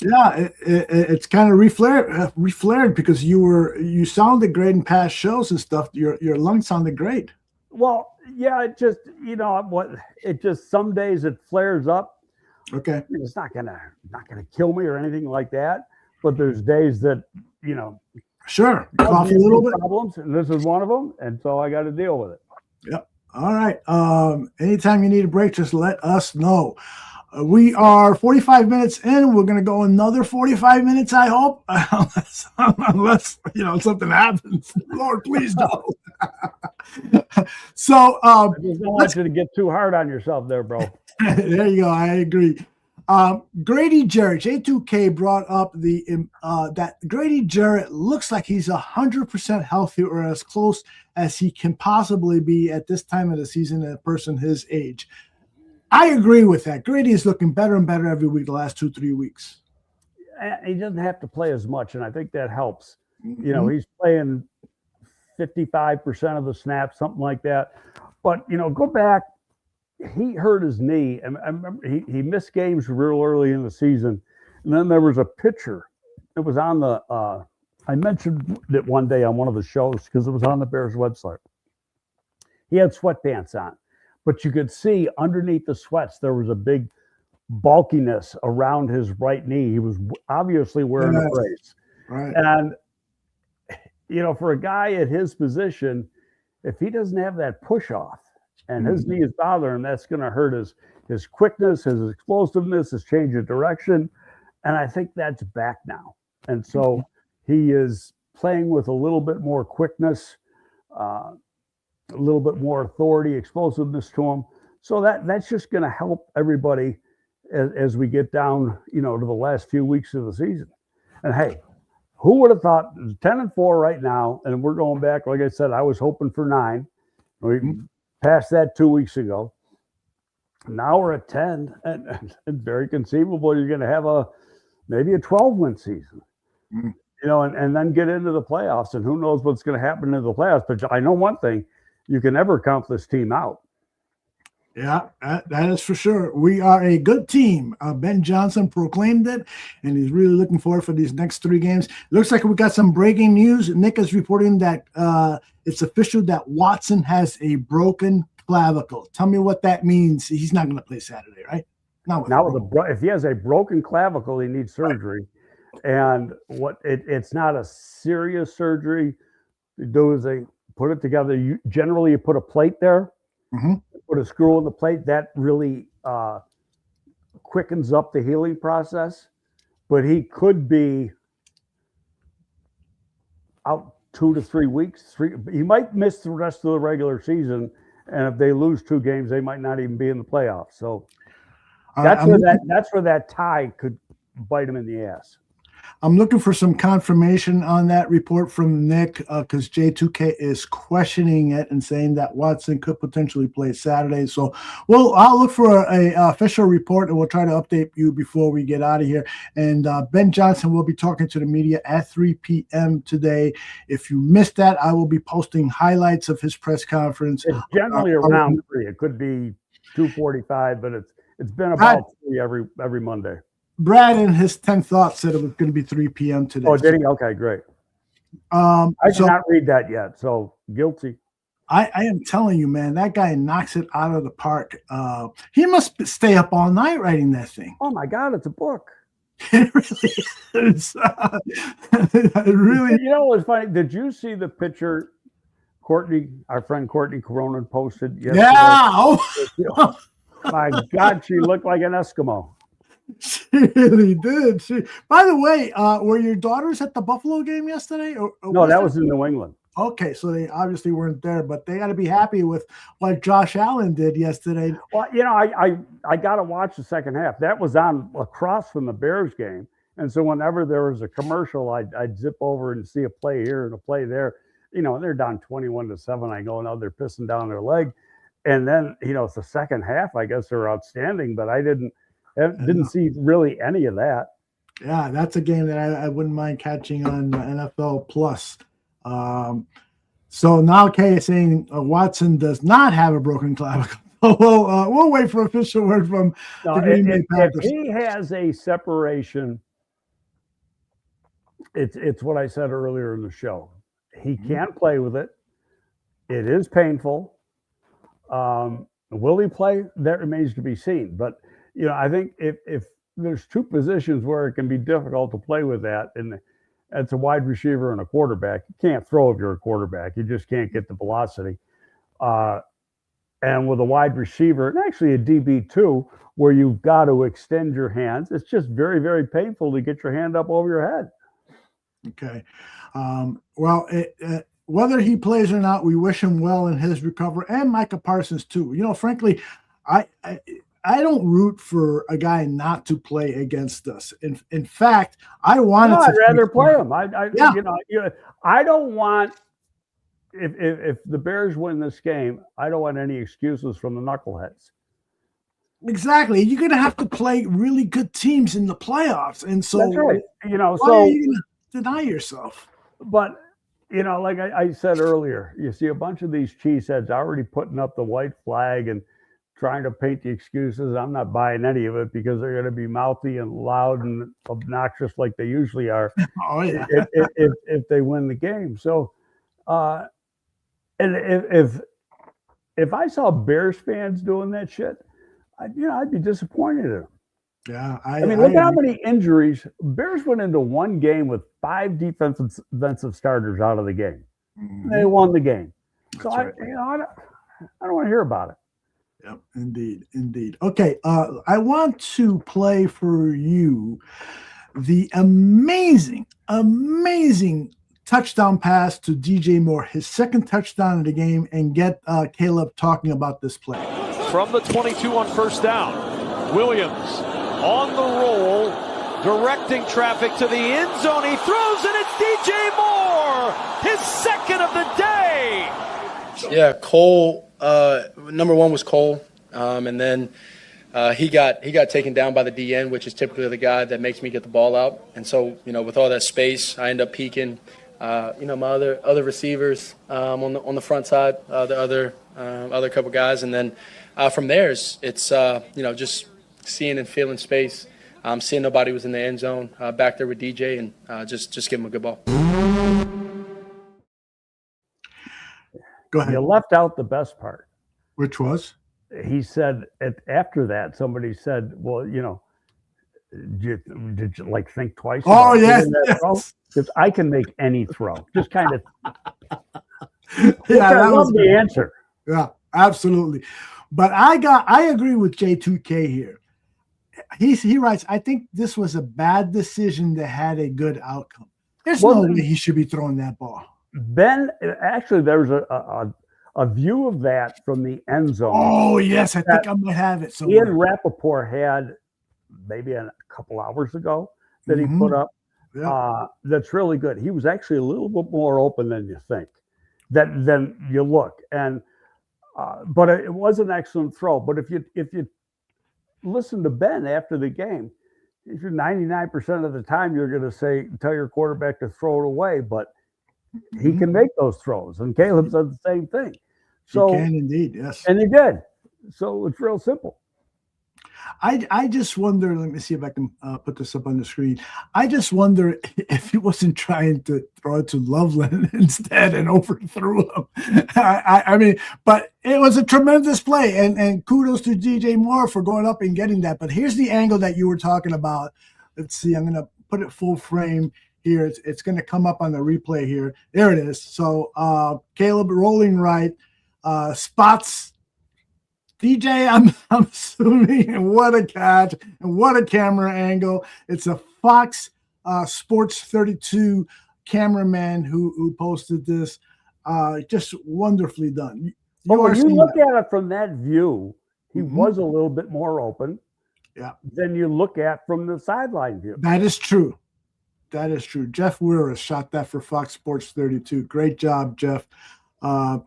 it's kind of reflared because you sounded great in past shows and stuff. Your lungs sounded great. Well, yeah, it just some days it flares up. Okay. It's not gonna kill me or anything like that. But there's days that, sure, cough a little bit. Problems, and this is one of them, and so I got to deal with it. Yep. All right. Anytime you need a break, just let us know. We are 45 minutes in. We're going to go another 45 minutes, I hope, unless something happens. Lord, please don't. So I just don't want you to get too hard on yourself there, bro. There you go. I agree. Grady Jarrett, J2K brought up that Grady Jarrett looks like he's 100% healthy, or as close as he can possibly be at this time of the season in a person his age. I agree with that. Grady is looking better and better every week the last 2-3 weeks. He doesn't have to play as much, and I think that helps. He's playing 55% of the snaps, something like that. But, go back. He hurt his knee, and I remember he missed games real early in the season. And then there was a picture. It was on I mentioned it one day on one of the shows because it was on the Bears website. He had sweatpants on, but you could see underneath the sweats there was a big bulkiness around his right knee. He was obviously wearing a brace. Right. And, for a guy at his position, if he doesn't have that push off and his knee is bothering him, that's going to hurt his quickness, his explosiveness, his change of direction. And I think that's back now. And so he is playing with a little bit more quickness, a little bit more authority, explosiveness to him. So that's just going to help everybody as we get down, to the last few weeks of the season. And hey, who would have thought 10-4 right now? And we're going back. Like I said, I was hoping for 9. We passed that 2 weeks ago. Now we're at 10, and it's very conceivable you're going to have maybe a 12-win season. And then get into the playoffs, and who knows what's going to happen in the playoffs. But I know one thing, you can never count this team out. Yeah, that is for sure. We are a good team. Ben Johnson proclaimed it, and he's really looking forward for these next 3 games. Looks like we got some breaking news. Nick is reporting that it's official that Watson has a broken clavicle. Tell me what that means. He's not going to play Saturday, right? If he has a broken clavicle, he needs surgery. And it's not a serious surgery. They do is they put it together. You put a plate there, put a screw in the plate. That really quickens up the healing process. But he could be out 2 to 3 weeks. He might miss the rest of the regular season. And if they lose 2 games, they might not even be in the playoffs. So that's where that tie could bite him in the ass. I'm looking for some confirmation on that report from Nick because J2K is questioning it and saying that Watson could potentially play Saturday. So I'll look for a official report and we'll try to update you before we get out of here. And Ben Johnson will be talking to the media at 3 p.m. today. If you missed that, I will be posting highlights of his press conference. It's generally around 3. It could be 2:45, but it's been about 3 every Monday. Brad in his 10 thoughts said it was going to be 3 p.m. today. Oh, did he? Okay, great. I did not read that yet, so guilty. I am telling you, man, that guy knocks it out of the park. He must stay up all night writing that thing. Oh, my God, it's a book. It really is. Really. You know what's funny? Did you see the picture our friend Courtney Cronin posted yesterday? Yeah. Oh. My God, she looked like an Eskimo. She really did. By the way, were your daughters at the Buffalo game yesterday? Or no, that was in New England. Okay, so they obviously weren't there, but they got to be happy with what Josh Allen did yesterday. Well, I got to watch the second half. That was on across from the Bears game, and so whenever there was a commercial, I'd zip over and see a play here and a play there. They're down 21-7. I go, no, they're pissing down their leg, and then it's the second half. I guess they're outstanding, but I didn't see really any of that. Yeah, that's a game that I wouldn't mind catching on NFL Plus. So now Kay is saying Watson does not have a broken clavicle. We'll wait for official word from the Green Bay Packers. If he has a separation, it's what I said earlier in the show. He can't play with it. It is painful. Will he play? That remains to be seen. But I think if there's two positions where it can be difficult to play with that, and it's a wide receiver and a quarterback. You can't throw if you're a quarterback. You just can't get the velocity. And with a wide receiver, and actually a DB too, where you've got to extend your hands, it's just very, very painful to get your hand up over your head. Okay. Whether he plays or not, we wish him well in his recovery, and Micah Parsons too. Frankly, I don't root for a guy not to play against us. In fact, I wanted to. I'd rather play him. I don't want. If the Bears win this game, I don't want any excuses from the knuckleheads. Exactly. You're going to have to play really good teams in the playoffs, and so that's right. Why are you going to deny yourself? But like I said earlier, you see a bunch of these cheeseheads already putting up the white flag and trying to paint the excuses. I'm not buying any of it because they're going to be mouthy and loud and obnoxious like they usually are. Oh yeah. if they win the game. So, and if I saw Bears fans doing that shit, I'd be disappointed in them. Yeah, I mean, look at how many injuries. Bears went into one game with 5 defensive starters out of the game. Mm-hmm. They won the game. So I don't want to hear about it. Yep, indeed. Okay, I want to play for you the amazing touchdown pass to DJ Moore, his second touchdown of the game, and get Caleb talking about this play. From the 22 on first down, Williams on the roll, directing traffic to the end zone. He throws, and it's DJ Moore, his second of the day. Yeah, Cole. Number one was Cole, and then he got taken down by the DN, which is typically the guy that makes me get the ball out. And so, with all that space, I end up peeking, my other receivers on the front side, the other couple guys, and then from there it's just seeing and feeling space, seeing nobody was in the end zone, back there with DJ, and just give him a good ball. Go ahead. You left out the best part. Which was? He said after that, somebody said, well, did you like think twice? Oh, yes. Because I can make any throw. Just kind of. Yeah, I love the answer. Yeah, absolutely. But I agree with J2K here. He writes, I think this was a bad decision that had a good outcome. There's no way he should be throwing that ball. Ben, actually, there's a view of that from the end zone. Oh, yes, I think I might have it. Ian Rappaport had maybe a couple hours ago that he put up. That's really good. He was actually a little bit more open than you think, than you look. And but it was an excellent throw. But if you listen to Ben after the game, if you're 99% of the time you're going to tell your quarterback to throw it away, but he can make those throws, and Caleb said the same thing. So he can indeed, yes, and he did. So it's real simple. I just wonder, let me see if I can put this up on the screen. I just wonder if he wasn't trying to throw it to Loveland instead and overthrew him. I mean, but it was a tremendous play, and kudos to DJ Moore for going up and getting that. But here's the angle that you were talking about. Let's see, I'm going to put it full frame here. It's going to come up on the replay here. There it is. So Caleb rolling right, spots DJ, I'm assuming, and what a catch, and what a camera angle. It's a Fox Sports 32 cameraman who posted this. Just wonderfully done. But when you look at it from that view, he was a little bit more open than you look at from the sideline view. That is true. That is true. Jeff Weir shot that for Fox Sports 32. Great job, Jeff. So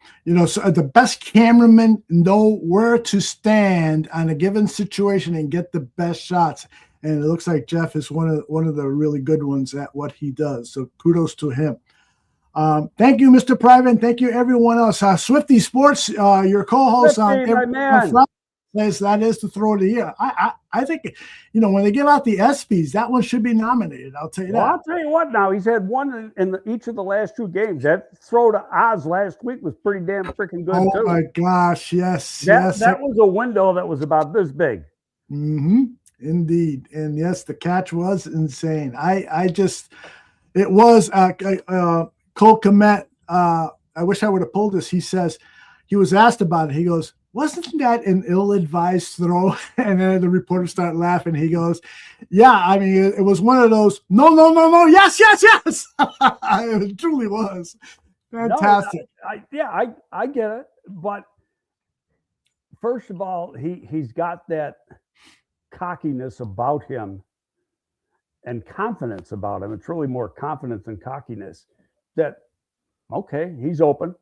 the best cameramen know where to stand on a given situation and get the best shots. And it looks like Jeff is one of the really good ones at what he does. So kudos to him. Thank you, Mr. Private, and thank you, everyone else. Swifty Sports, your co-host on Friday, says that is the throw of the year. I think, when they give out the ESPYs, that one should be nominated. I'll tell you that. I'll tell you what now. He's had one in each of the last two games. That throw to Oz last week was pretty damn freaking good, too. Oh, my gosh. Yes. That was a window that was about this big. Mm-hmm. Indeed. And, yes, the catch was insane. It was Cole Kmet. I wish I would have pulled this. He says, he was asked about it. He goes, wasn't that an ill-advised throw? And then the reporters start laughing. He goes, yeah, I mean, it was one of those, no, yes. It truly was. Fantastic. No, I get it. But first of all, he's got that cockiness about him and confidence about him. It's really more confidence and cockiness that, okay, he's open.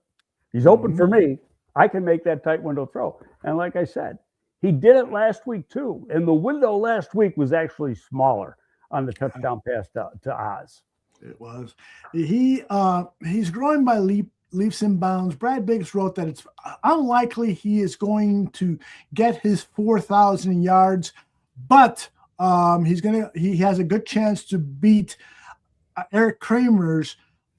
He's open for me. I can make that tight window throw. And like I said, he did it last week too. And the window last week was actually smaller on the touchdown pass to Oz. It was. He's growing by leaps and bounds. Brad Biggs wrote that it's unlikely he is going to get his 4,000 yards, but he has a good chance to beat Eric Kramer's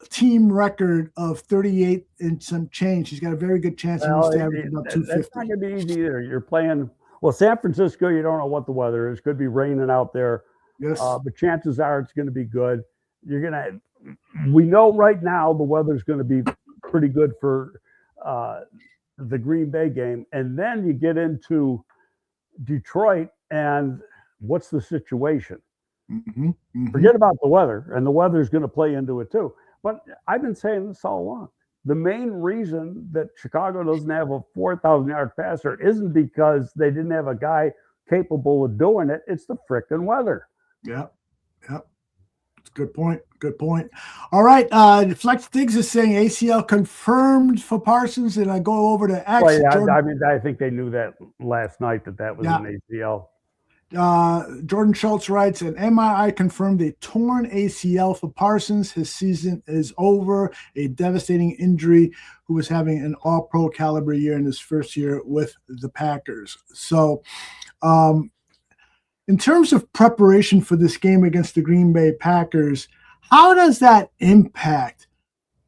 team record of 38 and some change. He's got a very good chance to about 250. That's not going to be easy either. You're playing, San Francisco, you don't know what the weather is. Could be raining out there. Yes. But chances are it's going to be good. We know right now the weather's going to be pretty good for the Green Bay game. And then you get into Detroit, and what's the situation? Forget about the weather, and the weather's going to play into it too. But I've been saying this all along. The main reason that Chicago doesn't have a 4,000-yard passer isn't because they didn't have a guy capable of doing it. It's the frickin' weather. Yeah. It's a good point. All right. Flex Diggs is saying ACL confirmed for Parsons, and I go over to X. Well, I think they knew that last night that was an ACL. Jordan Schultz writes, an MRI confirmed a torn ACL for Parsons. His season is over. A devastating injury. Who was having an all-pro caliber year in his first year with the Packers. So, in terms of preparation for this game against the Green Bay Packers, how does that impact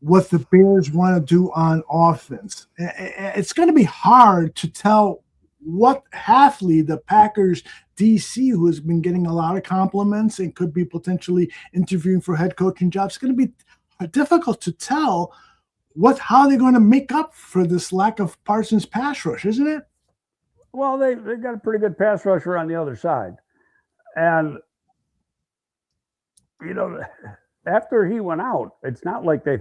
what the Bears want to do on offense? It's going to be hard to tell what Hafley, the Packers DC, who has been getting a lot of compliments and could be potentially interviewing for head coaching jobs, it's going to be difficult to tell how they're going to make up for this lack of Parsons pass rush, isn't it? Well, they've got a pretty good pass rusher on the other side. And, after he went out, it's not like they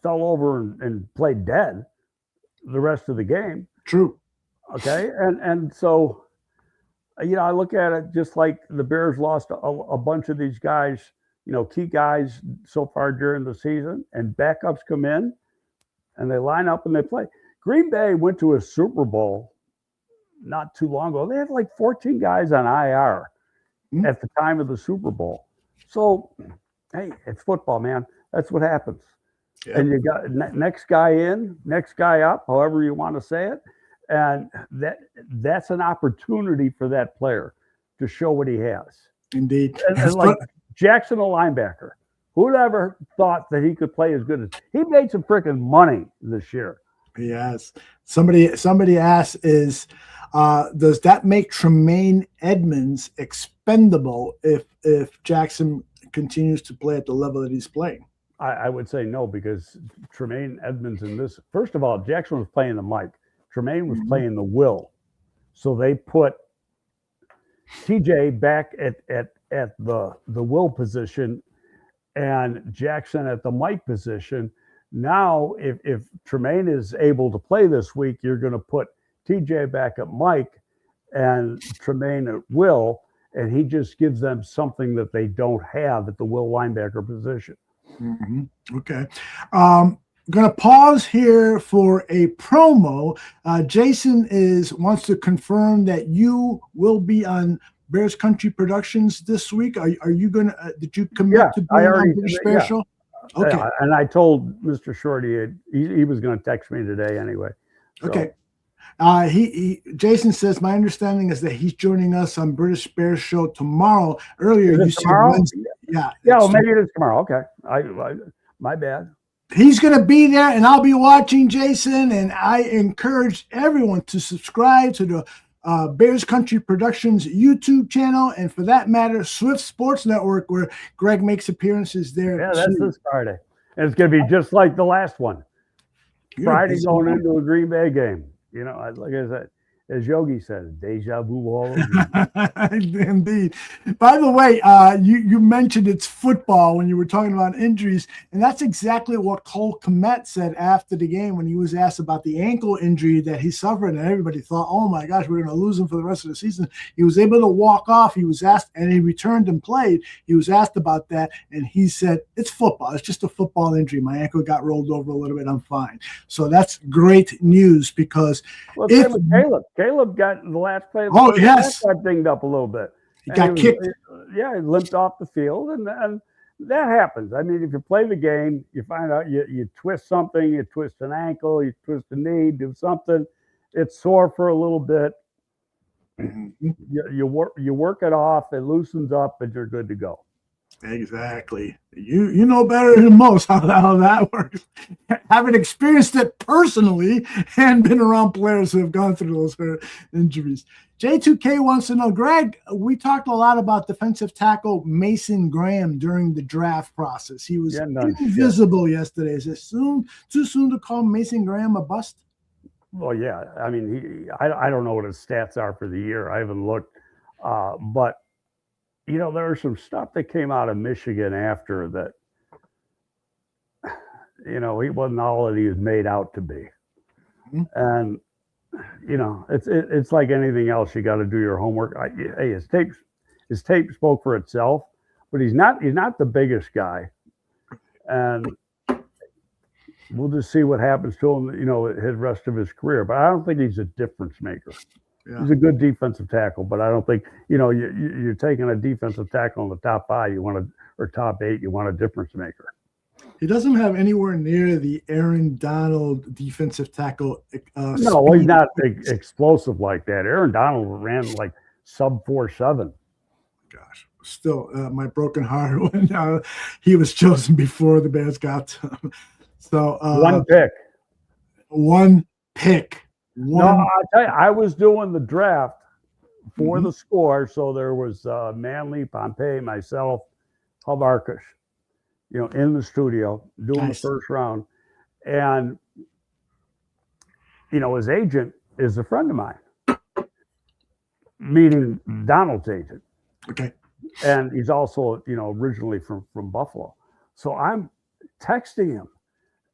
fell over and played dead the rest of the game. True. Okay. And so, I look at it just like the Bears lost a bunch of these guys, key guys so far during the season, and backups come in and they line up and they play. Green Bay went to a Super Bowl not too long ago. They had like 14 guys on IR at the time of the Super Bowl. So, hey, it's football, man. That's what happens. Yeah. And you got next guy in, next guy up, however you want to say it. And that's an opportunity for that player to show what he has. Indeed. And like Jackson, a linebacker. Who'd ever thought that he could play as good as he made some freaking money this year? Yes. Somebody asked, does that make Tremaine Edmonds expendable if Jackson continues to play at the level that he's playing? I would say no, because Tremaine Edmonds in this, first of all, Jackson was playing the mic. Tremaine was playing the will. So they put TJ back at the will position and Jackson at the mic position. Now, if Tremaine is able to play this week, you're going to put TJ back at Mike and Tremaine at will, and he just gives them something that they don't have at the will linebacker position. Okay. I'm going to pause here for a promo. Jason wants to confirm that you will be on Bears Country Productions this week. Are you going to, did you commit to being on British Bears Show? Okay. And I told Mr. Shorty he was going to text me today anyway. So. Okay. Jason says, my understanding is that he's joining us on British Bears Show tomorrow. Earlier you said Wednesday. Yeah. Well, maybe it is tomorrow. Okay. My bad. He's going to be there and I'll be watching Jason, and I encourage everyone to subscribe to the Bears Country Productions YouTube channel, and for that matter, Swift Sports Network, where Greg makes appearances there. Yeah, that's this Friday. And it's going to be just like the last one. Friday going into a Green Bay game. Like I said, as Yogi says, deja vu all over. Indeed. By the way, you mentioned it's football when you were talking about injuries, and that's exactly what Cole Kmet said after the game when he was asked about the ankle injury that he suffered, and everybody thought, oh my gosh, we're going to lose him for the rest of the season. He was able to walk off. He was asked, and he returned and played. He was asked about that, and he said, it's football. It's just a football injury. My ankle got rolled over a little bit. I'm fine. So that's great news, because Caleb got the last play. Got dinged up a little bit. He got kicked. He limped off the field, and that happens. I mean, if you play the game, you find out you twist something, you twist an ankle, you twist a knee, do something. It's sore for a little bit. You work it off, it loosens up, and you're good to go. Exactly. You know better than most how that works. Having experienced it personally and been around players who have gone through those injuries. J2K wants to know, Greg, we talked a lot about defensive tackle Mason Graham during the draft process. He was invisible yesterday. Is it too soon to call Mason Graham a bust? Well, yeah. I mean, I don't know what his stats are for the year. I haven't looked. But there was some stuff that came out of Michigan after that, he wasn't all that he was made out to be. And, it's like anything else. You got to do your homework. Hey, his tape spoke for itself, but he's not the biggest guy. And we'll just see what happens to him, his rest of his career. But I don't think he's a difference maker. Yeah. He's a good defensive tackle, but I don't think, you're taking a defensive tackle in the top 5, or top 8, you want a difference maker. He doesn't have anywhere near the Aaron Donald defensive tackle. No, he's not explosive like that. Aaron Donald ran like sub 4.7. Gosh, still my broken heart when he was chosen before the Bears got to him. So one pick. No, I'll tell you, I was doing the draft for the score. So there was Manley, Pompey, myself, Hub Arkush, in the studio doing the first round. And, his agent is a friend of mine, meeting Donald's agent. Okay. And he's also, originally from Buffalo. So I'm texting him.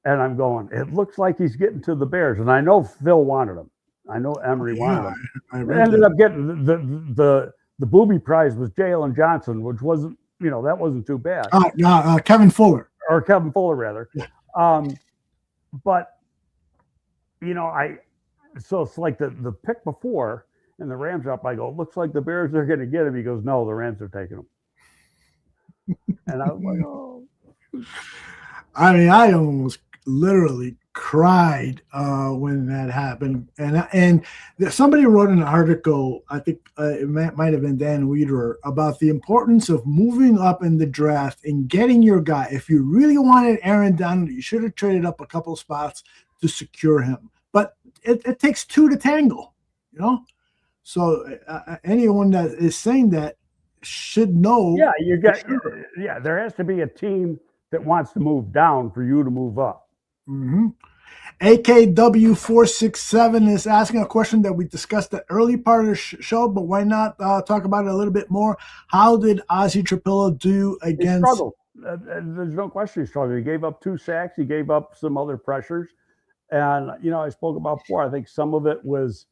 And I'm going, it looks like he's getting to the Bears. And I know Phil wanted him. I know Emery wanted him. I ended up getting the booby prize was Jaylen Johnson, which wasn't that wasn't too bad. Kevin Fuller. Or Kevin Fuller, rather. Yeah. But, so it's like the pick before and the Rams up, I go, looks like the Bears are going to get him. He goes, no, the Rams are taking him. And I was like, oh. I mean, I almost literally cried when that happened. And somebody wrote an article, I think it might have been Dan Wiederer, about the importance of moving up in the draft and getting your guy. If you really wanted Aaron Donald, you should have traded up a couple spots to secure him. But it takes two to tangle, So anyone that is saying that should know. Yeah, there has to be a team that wants to move down for you to move up. Mm-hmm. AKW467 is asking a question that we discussed the early part of the show, but why not talk about it a little bit more? How did Azie Trapillo do against? He struggled. There's no question he struggled. He gave up 2 sacks. He gave up some other pressures. And, I spoke about before, I think some of it was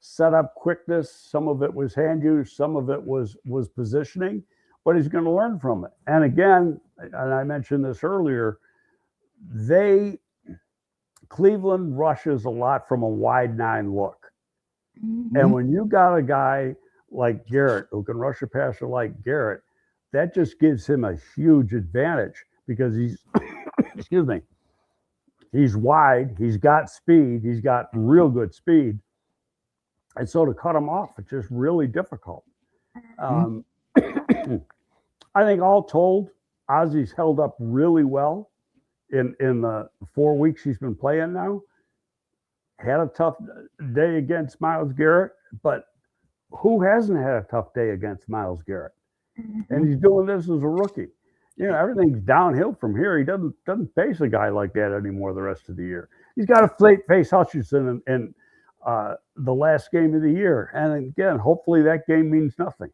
setup quickness. Some of it was hand use. Some of it was positioning. But he's going to learn from it. And again, and I mentioned this earlier, Cleveland rushes a lot from a wide 9 look. Mm-hmm. And when you got a guy like Garrett who can rush a passer like Garrett, that just gives him a huge advantage because he's, he's wide, he's got speed, he's got real good speed. And so to cut him off, it's just really difficult. I think all told, Azie's held up really well in the 4 weeks he's been playing now. Had a tough day against Myles Garrett, but who hasn't had a tough day against Myles Garrett? Mm-hmm. And he's doing this as a rookie. Everything's downhill from here. He doesn't face a guy like that anymore the rest of the year. He's got to face Hutchinson in the last game of the year. And again, hopefully that game means nothing.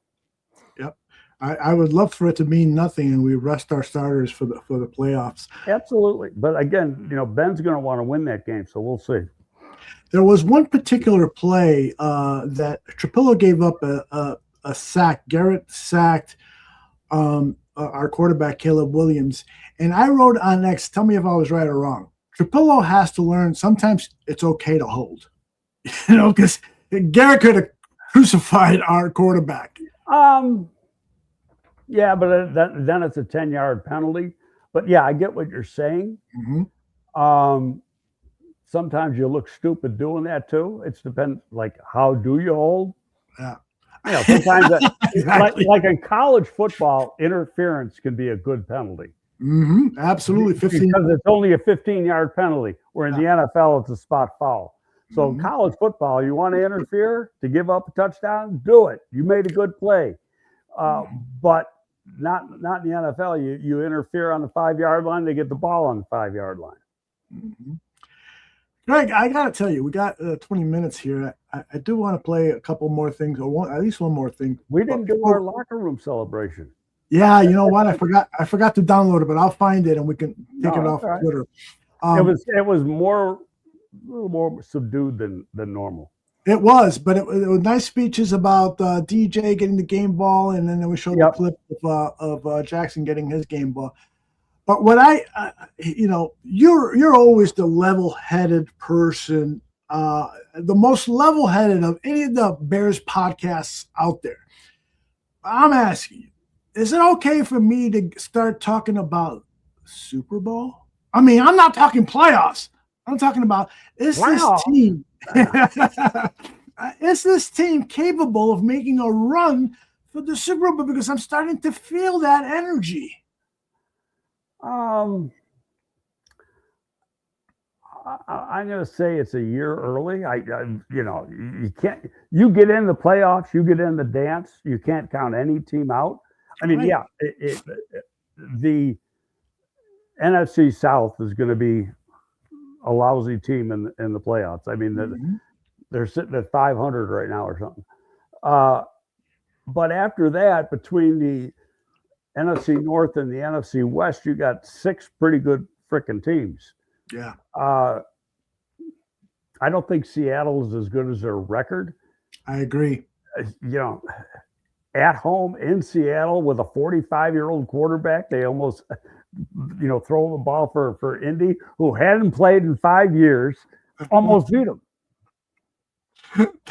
Yep. I would love for it to mean nothing and we rest our starters for the playoffs. Absolutely. But again, Ben's going to want to win that game, so we'll see. There was one particular play that Trapillo gave up a sack. Garrett sacked our quarterback, Caleb Williams. And I wrote on X, tell me if I was right or wrong. Trapillo has to learn sometimes it's okay to hold. Because Garrett could have crucified our quarterback. Yeah, but then it's a 10-yard penalty. But yeah, I get what you're saying. Mm-hmm. Sometimes you look stupid doing that too. It's depends, like how do you hold? Yeah. Sometimes exactly. like in college football, interference can be a good penalty. Mm-hmm. Absolutely, 15. Because it's only a 15-yard penalty. Where in the NFL, it's a spot foul. So in college football, you want to interfere to give up a touchdown, do it. You made a good play. But not in the NFL. You interfere on the 5-yard line, they get the ball on the 5-yard line. Mm-hmm. Greg, I got to tell you, we got 20 minutes here. I do want to play a couple more things, or at least one more thing. We didn't do our locker room celebration. Yeah, you know what? I forgot to download it, but I'll find it and we can take it off Twitter. It was a little more subdued than normal. It was, but it was nice speeches about DJ getting the game ball, and then we showed a clip of Jackson getting his game ball. But what you're always the level-headed person, the most level-headed of any of the Bears podcasts out there. I'm asking you, is it okay for me to start talking about Super Bowl? I mean, I'm not talking playoffs. I'm talking about this team. Is this team capable of making a run for the Super Bowl? Because I'm starting to feel that energy. I'm going to say it's a year early. You can't. You get in the playoffs, you get in the dance. You can't count any team out. I mean, right. The NFC South is going to be a lousy team in the playoffs. I mean, they're sitting at 500 right now or something. But after that, between the NFC North and the NFC West, you got 6 pretty good freaking teams. Yeah. I don't think Seattle is as good as their record. I agree. at home in Seattle with a 45-year-old quarterback. They almost, throw the ball for Indy, who hadn't played in 5 years, almost beat them.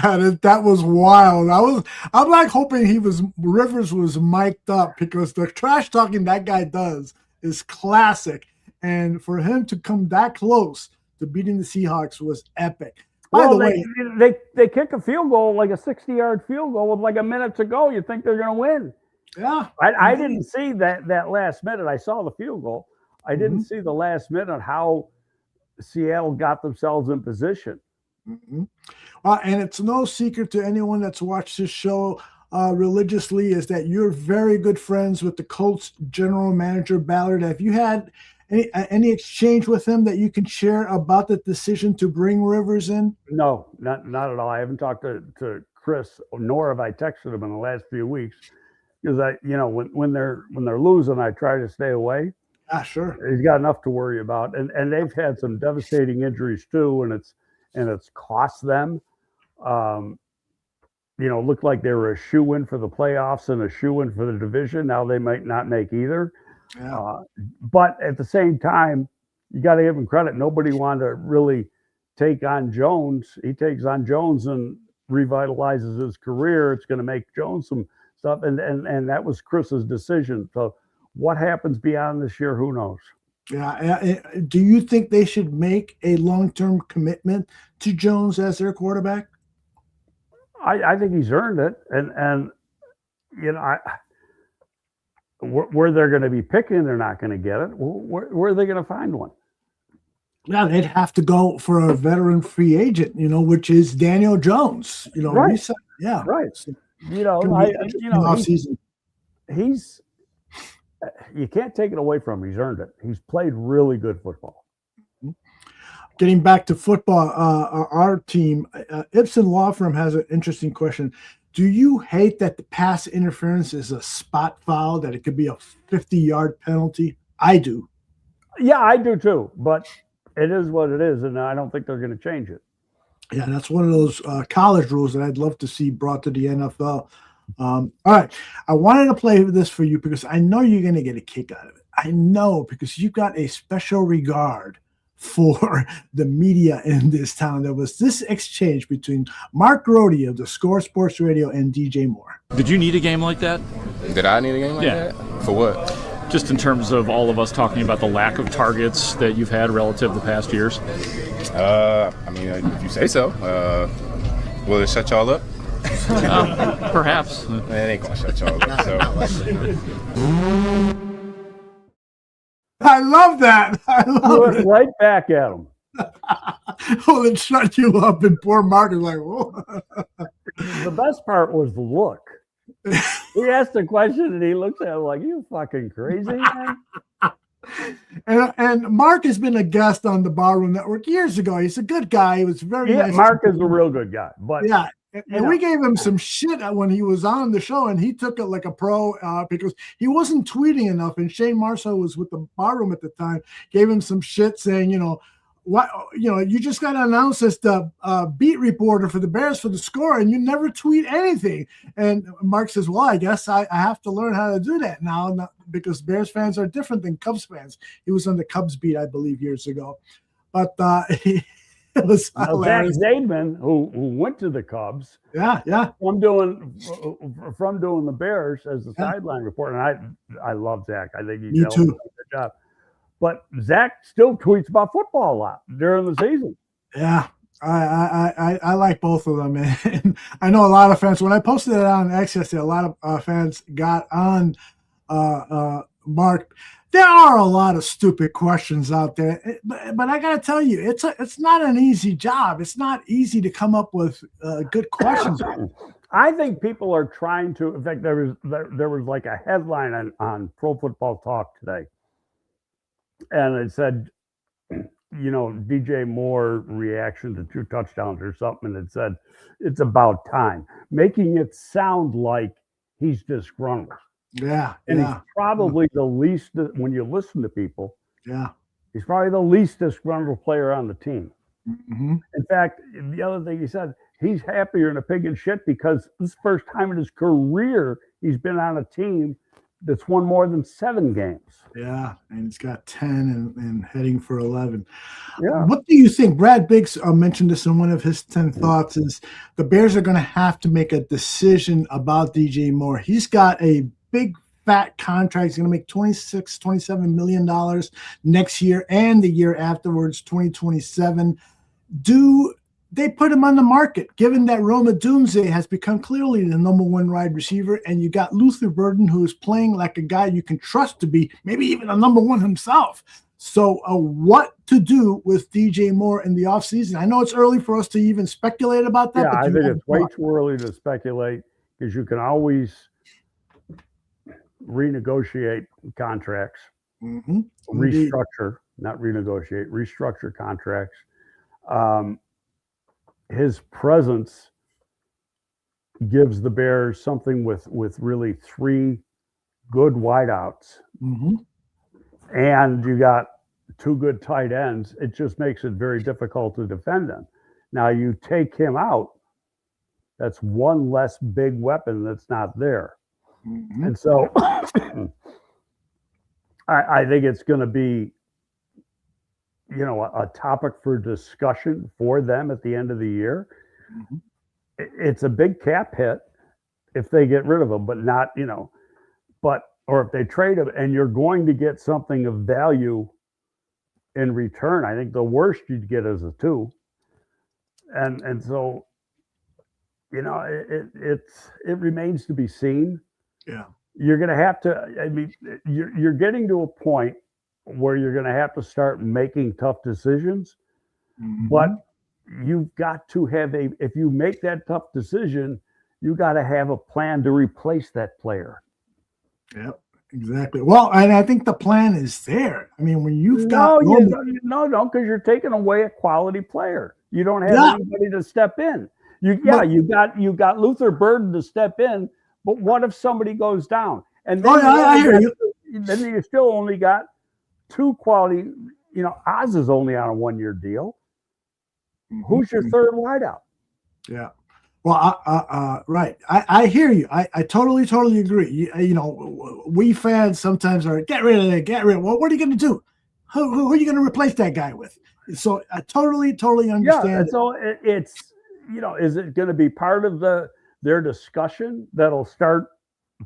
That was wild. I'm like hoping Rivers was mic'd up, because the trash talking that guy does is classic. And for him to come that close to beating the Seahawks was epic. By the way, they kick a field goal, like a 60-yard field goal with like a minute to go. You think they're going to win. Yeah. I didn't see that last minute. I saw the field goal. I didn't see the last minute how Seattle got themselves in position. Mm-hmm. And it's no secret to anyone that's watched this show religiously is that you're very good friends with the Colts general manager, Ballard. Have you had any exchange with him that you can share about the decision to bring Rivers in? No, not at all. I haven't talked to Chris, nor have I texted him in the last few weeks, because when they're losing, I try to stay away. Sure. He's got enough to worry about, and they've had some devastating injuries too, and it's cost them. Looked like they were a shoe-in for the playoffs and a shoe-in for the division. Now they might not make either. Yeah. But at the same time, you got to give him credit. Nobody wanted to really take on Jones. He takes on Jones and revitalizes his career. It's going to make Jones some stuff. And that was Chris's decision. So what happens beyond this year, who knows? Yeah. Do you think they should make a long-term commitment to Jones as their quarterback? I think he's earned it. And where they're going to be picking, they're not going to get it. Where are they going to find one? Yeah, they'd have to go for a veteran free agent, which is Daniel Jones. Right. Yeah, right. He's you can't take it away from him. He's earned it. He's played really good football. Getting back to football, our team, Ibsen Law Firm has an interesting question. Do you hate that the pass interference is a spot foul, that it could be a 50-yard penalty? I do. Yeah, I do too. But it is what it is, and I don't think they're going to change it. Yeah, that's one of those college rules that I'd love to see brought to the NFL. All right. I wanted to play this for you because I know you're going to get a kick out of it. I know, because you've got a special regard for the media in this town. There was this exchange between Mark Grody of the Score Sports Radio and DJ Moore. Did you need a game like that? Did I need a game like that? For what? Just in terms of all of us talking about the lack of targets that you've had relative to the past years? If you say so. Will it shut y'all up? Perhaps. It ain't gonna shut y'all up. So. I love that. It right back at him. Well, it shut you up, and poor Mark is like, whoa. The best part was the look. He asked a question, and he looks at him like, you fucking crazy, man? And Mark has been a guest on the Barroom Network years ago. He's a good guy. He was very nice. Mark is a real good guy. But yeah. And we gave him some shit when he was on the show, and he took it like a pro because he wasn't tweeting enough. And Shane Marceau was with the Barroom at the time, gave him some shit saying, you just got to announce as the beat reporter for the Bears for the Score, and you never tweet anything. And Mark says, well, I guess I have to learn how to do that now because Bears fans are different than Cubs fans. He was on the Cubs beat, I believe, years ago. But it was hilarious. Zach Zaidman, who went to the Cubs, from doing the Bears as the sideline reporter, and I love Zach. I think he does a good job. But Zach still tweets about football a lot during the season. Yeah, I like both of them, and I know a lot of fans. When I posted it on X yesterday, a lot of fans got on Mark. There are a lot of stupid questions out there, but I got to tell you, it's not an easy job. It's not easy to come up with good questions. I think people are trying to. In fact, there was like a headline on Pro Football Talk today, and it said, DJ Moore reaction to 2 touchdowns or something, and it said it's about time, making it sound like he's disgruntled. Yeah. And he's probably the least, when you listen to people, he's probably the least disgruntled player on the team. Mm-hmm. In fact, the other thing he said, he's happier in a pig in shit because this is the first time in his career he's been on a team that's won more than 7 games. Yeah, and he's got 10 and heading for 11. Yeah. What do you think? Brad Biggs mentioned this in one of his 10 thoughts is the Bears are going to have to make a decision about DJ Moore. He's got a big fat contract. He's going to make $27 million next year and the year afterwards, 2027. Do they put him on the market, given that Roma Dunze has become clearly the number 1 wide receiver, and you got Luther Burden, who is playing like a guy you can trust to be maybe even a number 1 himself. So what to do with DJ Moore in the offseason? I know it's early for us to even speculate about that. Yeah, but I think it's way too early to speculate because you can always renegotiate contracts, restructure, not renegotiate, restructure contracts. His presence gives the Bears something with really 3 good wideouts, and you got 2 good tight ends. It just makes it very difficult to defend them. Now you take him out, that's 1 less big weapon that's not there. And so I think it's going to be, a topic for discussion for them at the end of the year. It's a big cap hit if they get rid of him, but not, or if they trade him and you're going to get something of value in return. I think the worst you'd get is a 2. And so, it remains to be seen. Yeah. You're going to have to, you're getting to a point where you're going to have to start making tough decisions, but you've got to have if you make that tough decision, you got to have a plan to replace that player. Yep, exactly. Well, and I think the plan is there. I mean, when you've got no, because you're taking away a quality player. You don't have anybody to step in. You got Luther Burden to step in, but what if somebody goes down? And then I hear you. Then you still only got 2 quality. Oz is only on a 1-year deal. Who's your 3rd wideout? Yeah. Well, right. I hear you. I totally agree. We fans sometimes are get rid of it, get rid of it. Well, what are you going to do? Who are you going to replace that guy with? So I totally understand. Yeah. So it's is it going to be part of their discussion that'll start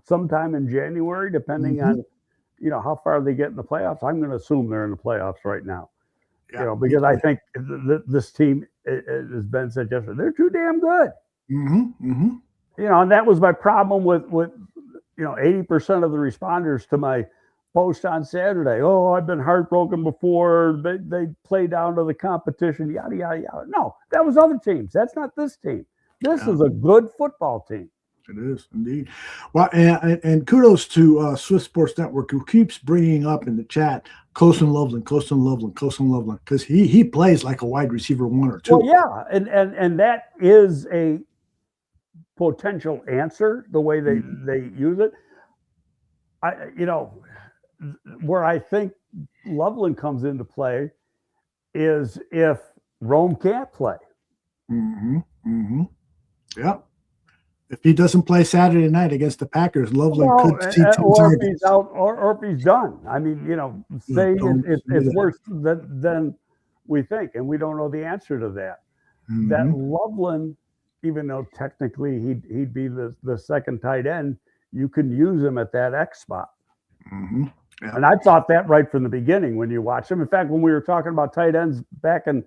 sometime in January, depending on how far they get in the playoffs? I'm going to assume they're in the playoffs right now. Because I think this team, as Ben said yesterday, they're too damn good. And that was my problem with 80% of the responders to my post on Saturday. Oh, I've been heartbroken before. They play down to the competition, yada, yada, yada. No, that was other teams. That's not this team. This is a good football team. It is indeed. Well, and kudos to Swiss Sports Network, who keeps bringing up in the chat Coon Loveland, because he plays like a wide receiver 1 or 2. Well, yeah, and that is a potential answer the way they use it. Where I think Loveland comes into play is if Rome can't play. Yeah. If he doesn't play Saturday night against the Packers, Loveland could see 10 or if targets. he's out, or if he's done. I mean, say it's worse than we think, and we don't know the answer to that. That Loveland, even though technically he'd be the second tight end, you can use him at that X spot. Yeah. And I thought that right from the beginning when you watch him. In fact, when we were talking about tight ends back in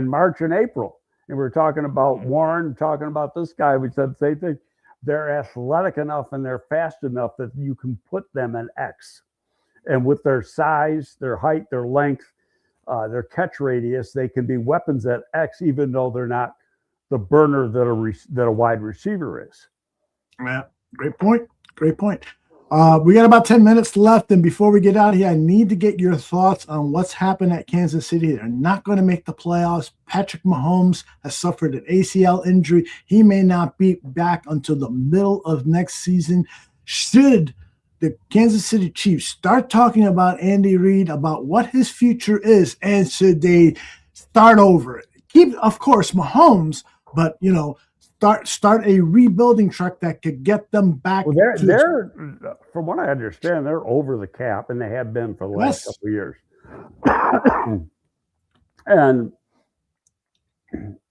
March and April, and we were talking about Warren, talking about this guy, we said the same thing. They're athletic enough and they're fast enough that you can put them in X. And with their size, their height, their length, their catch radius, they can be weapons at X, even though they're not the burner that a wide receiver is. Yeah, great point. We got about 10 minutes left, and before we get out of here, I need to get your thoughts on what's happened at Kansas City. They're not going to make the playoffs. Patrick Mahomes has suffered an ACL injury. He may not be back until the middle of next season. Should the Kansas City Chiefs start talking about Andy Reid, about what his future is, and should they start over? Keep, of course, Mahomes, but, start a rebuilding truck that could get them back. Well, they're from what I understand, they're over the cap, and they have been for the last couple of years. And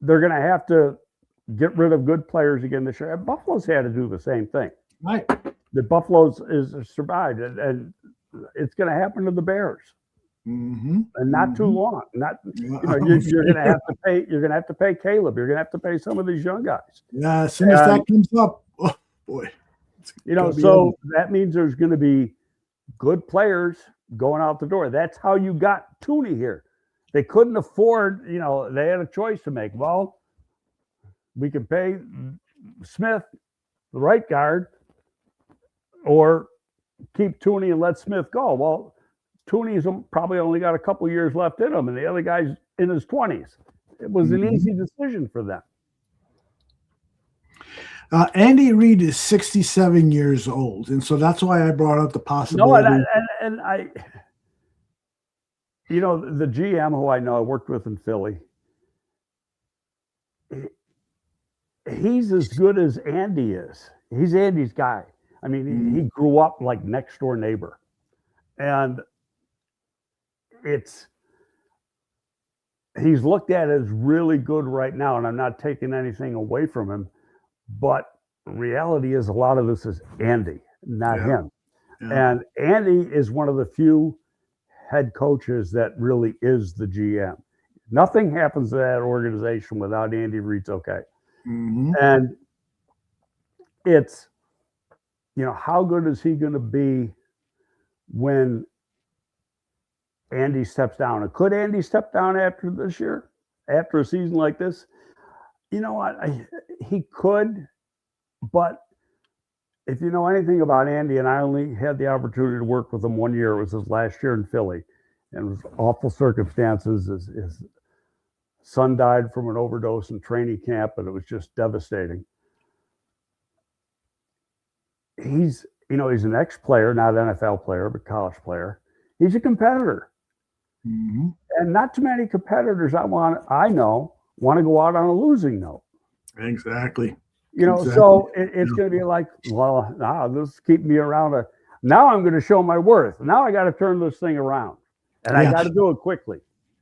they're going to have to get rid of good players again this year. And Buffalo's had to do the same thing. Right. The Buffalo's is survived, and it's going to happen to the Bears. Mm-hmm. And not too long. You're going to have to pay. You're going to have to pay Caleb. You're going to have to pay some of these young guys. Yeah, as soon as that comes up, oh boy. So that means there's going to be good players going out the door. That's how you got Tooney here. They couldn't afford. They had a choice to make. Well, we can pay Smith, the right guard, or keep Tooney and let Smith go. Well, Tooney's probably only got a couple years left in him, and the other guy's in his 20s. It was an easy decision for them. Andy Reid is 67 years old, and so that's why I brought up the possibility. No, and I the GM who I know, I worked with in Philly, he's as good as Andy is. He's Andy's guy. I mean, he grew up like next door neighbor, and he's looked at as really good right now, and I'm not taking anything away from him, but reality is a lot of this is Andy, not him. Yeah. And Andy is one of the few head coaches that really is the GM. Nothing happens to that organization without Andy Reid's okay. Mm-hmm. And it's, how good is he going to be when Andy steps down? And could Andy step down after this year, after a season like this? You know what? He could, but if you know anything about Andy, and I only had the opportunity to work with him 1 year, it was his last year in Philly, and it was awful circumstances. His son died from an overdose in training camp, and it was just devastating. He's an ex-player, not an NFL player, but college player. He's a competitor. Mm-hmm. And not too many competitors I know want to go out on a losing note. Exactly. So it's going to be like, well, this keep me around. Now I'm going to show my worth. Now I got to turn this thing around, and I got to do it quickly.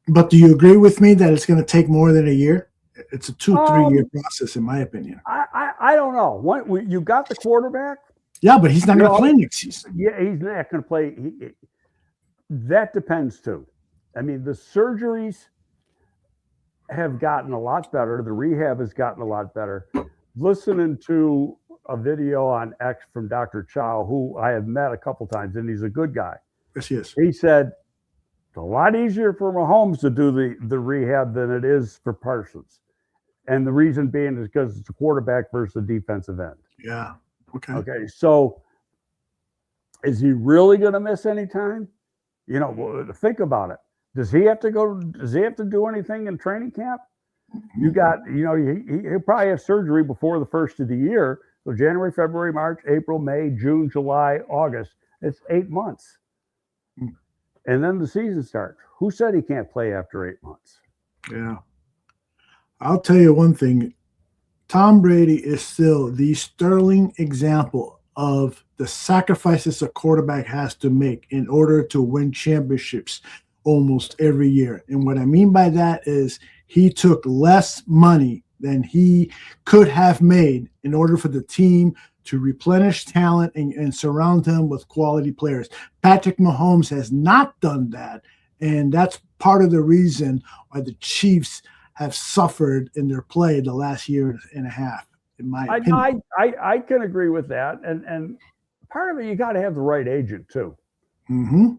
But do you agree with me that it's going to take more than a year? It's a 2-3 year process, in my opinion. I don't know. You got the quarterback. Yeah, but he's not going to play next season. Yeah, he's not going to play. That depends too. I mean, the surgeries have gotten a lot better. The rehab has gotten a lot better. Listening to a video on X from Dr. Chow, who I have met a couple times, and he's a good guy. Yes, he is. He said it's a lot easier for Mahomes to do the rehab than it is for Parsons. And the reason being is because it's a quarterback versus a defensive end. Yeah. Okay. So is he really going to miss any time? Think about it. Does he have to do anything in training camp? You got, he'll probably have surgery before the first of the year. So January, February, March, April, May, June, July, August. It's 8 months. And then the season starts. Who said he can't play after 8 months? Yeah. I'll tell you one thing. Tom Brady is still the sterling example of the sacrifices a quarterback has to make in order to win championships almost every year. And what I mean by that is he took less money than he could have made in order for the team to replenish talent and surround him with quality players. Patrick Mahomes has not done that, and that's part of the reason why the Chiefs have suffered in their play the last year and a half, in my opinion. I can agree with that. And part of it, you got to have the right agent too. Mm-hmm.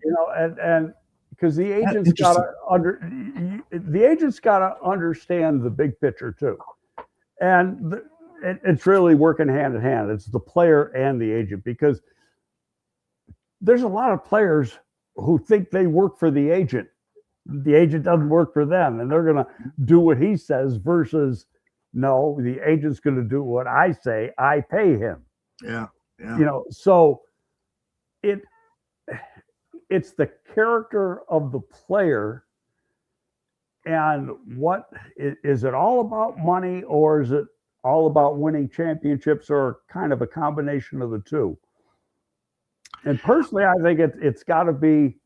And because the agent's got to understand the big picture too. And it's really working hand in hand. It's the player and the agent, because there's a lot of players who think they work for the agent. The agent doesn't work for them, and they're going to do what he says versus, no, the agent's going to do what I say. I pay him. Yeah. So it's the character of the player, and what is it all about money, or is it all about winning championships or kind of a combination of the two. And personally, I think it's got to be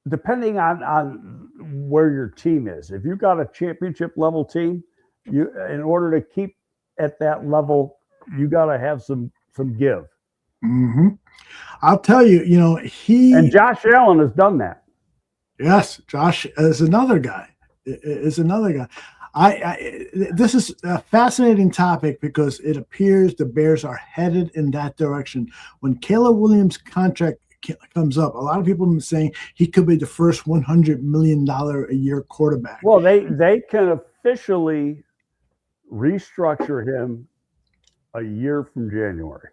depending on where your team is. If you've got a championship level team, you in order to keep at that level, you got to have some give. Mm-hmm. I'll tell you, and Josh Allen has done that. Yes, Josh is another guy. This is a fascinating topic because it appears the Bears are headed in that direction. When Caleb Williams' contract comes up, a lot of people have been saying he could be the first $100 million a year quarterback. Well, they can officially restructure him a year from January,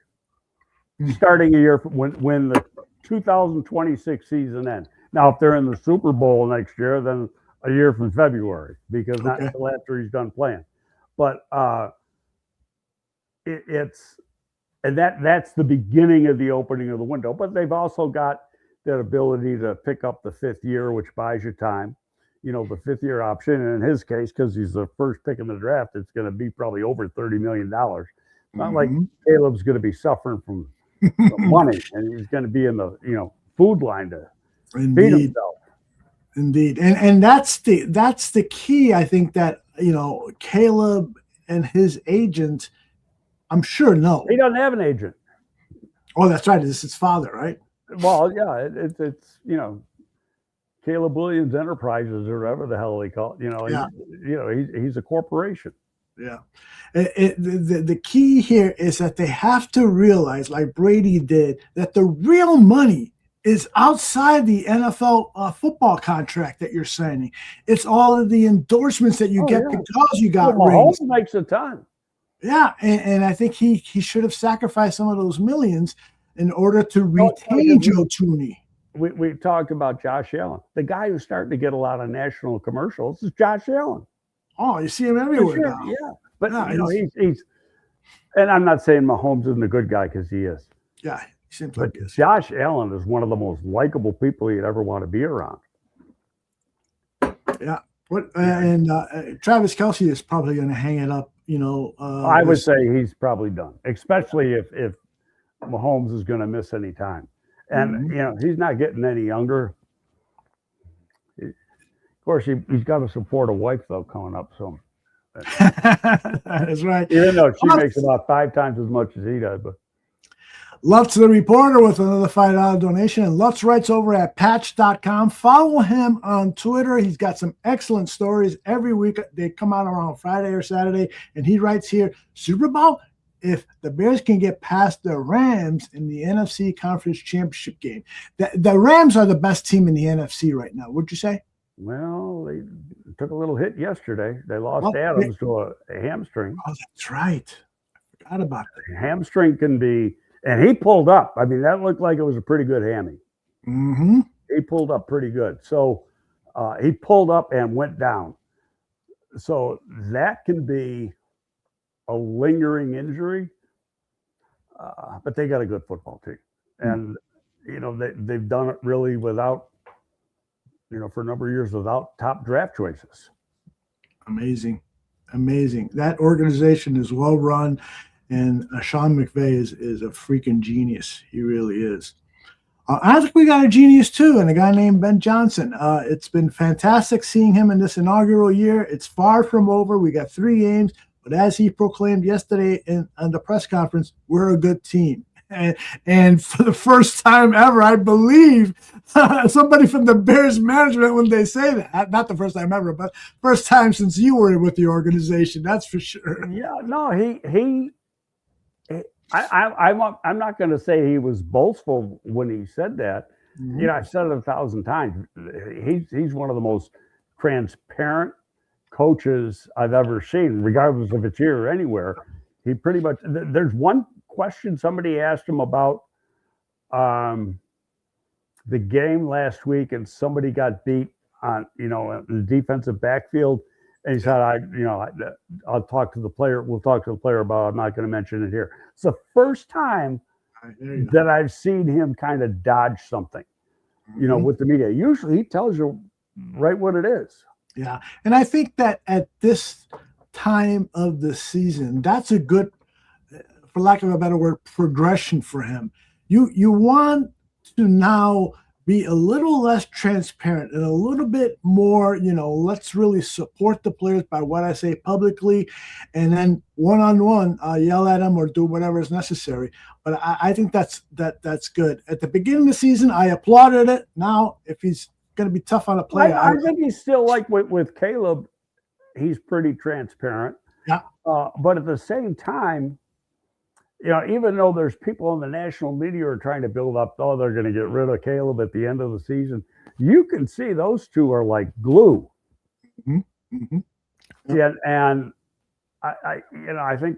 starting a year from when the 2026 season ends. Now, if they're in the Super Bowl next year, then a year from February, because not until after he's done playing. But that's the beginning of the opening of the window. But they've also got that ability to pick up the fifth year, which buys you time. The fifth year option. And in his case, because he's the first pick in the draft, it's going to be probably over $30 million. Not like Caleb's going to be suffering from money, and he's going to be in the food line to feed himself. Indeed. And that's the key. I think that, Caleb and his agent, I'm sure no. He doesn't have an agent. Oh, that's right. This is his father, right? Well, yeah, it's Caleb Williams Enterprises or whatever the hell they call it. He's a corporation. Yeah. The key here is that they have to realize, like Brady did, that the real money is outside the NFL football contract that you're signing. It's all of the endorsements that you get because you got rings. Mahomes makes a ton. Yeah, and I think he should have sacrificed some of those millions in order to retain Joe Tooney. We talked about Josh Allen. The guy who's starting to get a lot of national commercials is Josh Allen. Oh, you see him everywhere now. Yeah, but he's and I'm not saying Mahomes isn't a good guy because he is. Yeah. But Josh Allen is one of the most likable people you'd ever want to be around. Yeah. And Travis Kelce is probably going to hang it up. I would say he's probably done, especially if Mahomes is going to miss any time. And he's not getting any younger. Of course, he's got to support a wife though coming up. So that is right. Even though she makes about 5 times as much as he does, but. Lutz the reporter with another $5 donation. And Lutz writes over at patch.com. Follow him on Twitter. He's got some excellent stories every week. They come out around Friday or Saturday. And he writes here, Super Bowl, if the Bears can get past the Rams in the NFC Conference Championship game. The Rams are the best team in the NFC right now. Would you say? Well, they took a little hit yesterday. They lost Adams to a hamstring. Oh, that's right. I forgot about that. Hamstring can be... And he pulled up. I mean, that looked like it was a pretty good hammy. Mm-hmm. He pulled up pretty good. So he pulled up and went down. So that can be a lingering injury. But they got a good football team. And, they've done it really without, for a number of years without top draft choices. Amazing. That organization is well run. And Sean McVay is a freaking genius. He really is. I think we got a genius, too, and a guy named Ben Johnson. It's been fantastic seeing him in this inaugural year. It's far from over. We got 3 games. But as he proclaimed yesterday on the press conference, we're a good team. And for the first time ever, I believe somebody from the Bears management, when they say that, not the first time ever, but first time since you were with the organization, that's for sure. Yeah, no, I'm not going to say he was boastful when he said that. Mm-hmm. I've said it 1,000 times. He's one of the most transparent coaches I've ever seen, regardless if it's here or anywhere. He pretty much. There's one question somebody asked him about the game last week, and somebody got beat on in the defensive backfield. And he said, I'll talk to the player. We'll talk to the player about it. I'm not going to mention it here. It's the first time that I've seen him kind of dodge something, with the media. Usually he tells you right what it is. Yeah. And I think that at this time of the season. That's a good, for lack of a better word, progression for him. You want to now be a little less transparent and a little bit more, let's really support the players by what I say publicly, and then one-on-one, yell at them or do whatever is necessary. But I think that's good. At the beginning of the season, I applauded it. Now, if he's going to be tough on a player, I think he's still like with Caleb. He's pretty transparent. Yeah. But at the same time, even though there's people in the national media who are trying to build up, they're going to get rid of Caleb at the end of the season. You can see those two are like glue. Mm-hmm. Mm-hmm. Yeah, and I think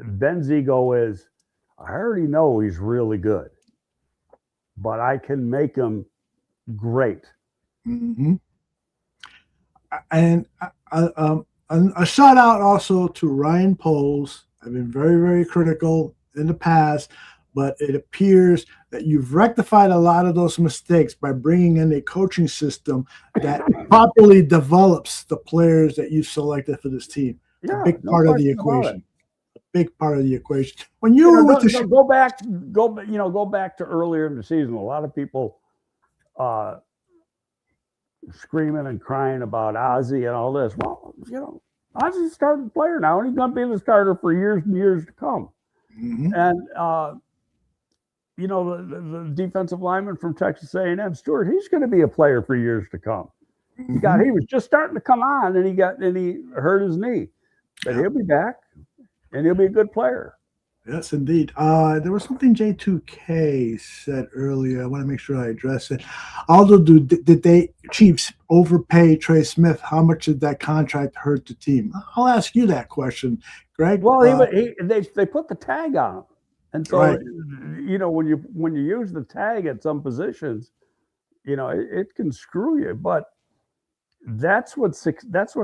Ben's ego is, I already know he's really good, but I can make him great. Mm-hmm. And a shout out also to Ryan Poles. I've been very, very critical in the past, but it appears that you've rectified a lot of those mistakes by bringing in a coaching system that properly develops the players that you've selected for this team. Yeah, a big part of the equation. A big part of the equation. When go back to earlier in the season, a lot of people screaming and crying about Azie and all this. Well, Azie's a starting player now, and he's going to be the starter for years and years to come. Mm-hmm. And the defensive lineman from Texas A&M, Stewart, he's going to be a player for years to come. Mm-hmm. He was just starting to come on, and he hurt his knee, but he'll be back, and he'll be a good player. Yes, indeed. There was something J2K said earlier. I want to make sure I address it. Aldo, did they Chiefs overpay Trey Smith? How much did that contract hurt the team? I'll ask you that question, Greg. Well, they put the tag on him, and so right. When you use the tag at some positions, it can screw you. But that's what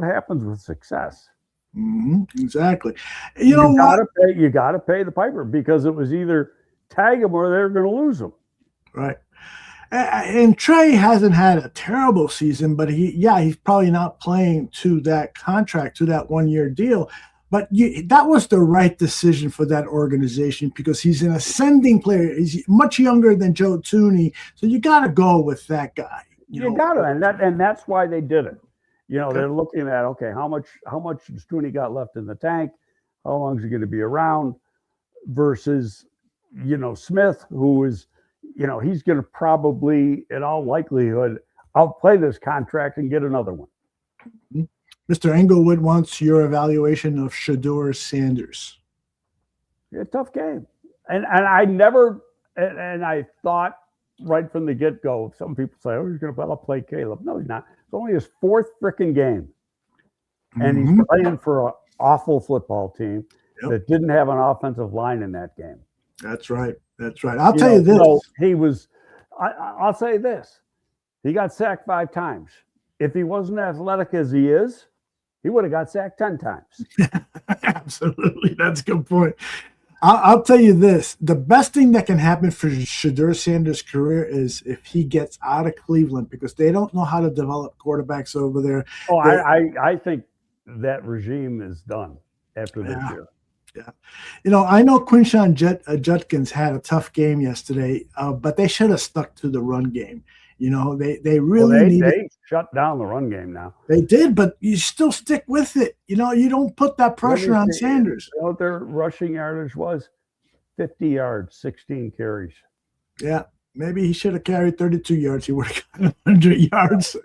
happens with success. Mm-hmm, exactly. You got to pay the piper, because it was either tag him or they're going to lose him. Right. And Trey hasn't had a terrible season, but he's probably not playing to that contract, to that 1-year deal. But that was the right decision for that organization, because he's an ascending player. He's much younger than Joe Thuney, so you got to go with that guy. You got to, and that's why they did it. They're looking at, okay, how much has Thuney got left in the tank? How long is he going to be around? Versus, Smith, who is, he's going to probably, in all likelihood, outplay this contract and get another one. Mm-hmm. Mr. Englewood wants your evaluation of Shedeur Sanders. A tough game. And I never, and I thought right from the get-go, some people say, he's going to play Caleb. No, he's not. It's only his 4th freaking game. And he's playing for an awful football team that didn't have an offensive line in that game. That's right. That's right. I'll tell you this. I'll say this. He got sacked 5 times. If he wasn't athletic as he is, he would have got sacked 10 times. Absolutely. That's a good point. I'll tell you this. The best thing that can happen for Shedeur Sanders' career is if he gets out of Cleveland, because they don't know how to develop quarterbacks over there. Oh, I think that regime is done after this year. Yeah. I know Quinshawn Judkins had a tough game yesterday, but they should have stuck to the run game. They really needed. They shut down the run game now. They did, but you still stick with it. You don't put that pressure on Sanders. What their rushing yardage was? 50 yards, 16 carries. Yeah, maybe he should have carried 32 yards. He would have got 100 yards.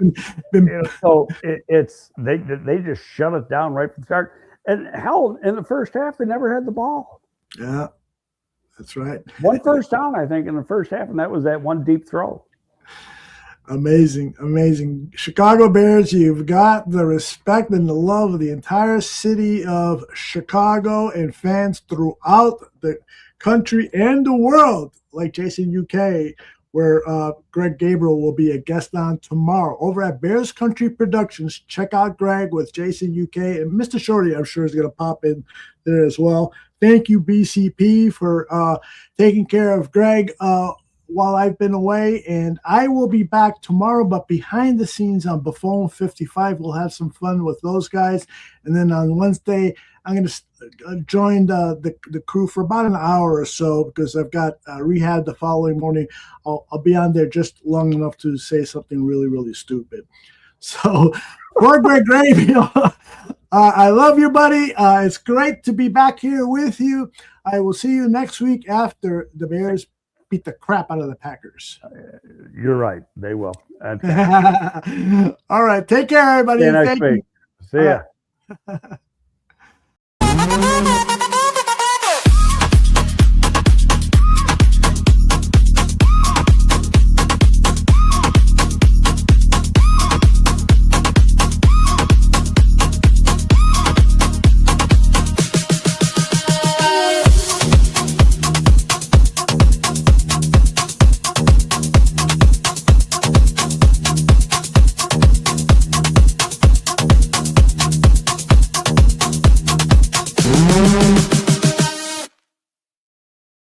So they just shut it down right from the start. And hell, in the first half, they never had the ball. Yeah, that's right. One first down, I think, in the first half, and that was that one deep throw. Amazing. Chicago Bears, you've got the respect and the love of the entire city of Chicago and fans throughout the country and the world, like Jason UK, where Greg Gabriel will be a guest on tomorrow over at Bears Country Productions. Check out Greg with Jason UK, and Mr. Shorty, I'm sure, is going to pop in there as well. Thank you, BCP, for taking care of Greg while I've been away, and I will be back tomorrow, but behind the scenes on Buffon 55, we'll have some fun with those guys. And then on Wednesday, I'm going to join the crew for about an hour or so because I've got rehab the following morning. I'll be on there just long enough to say something really, really stupid. So, for Greg Gravy, I love you, buddy. It's great to be back here with you. I will see you next week after the Bears beat the crap out of the Packers. You're right. They will. All right. Take care, everybody. See you next week. See ya.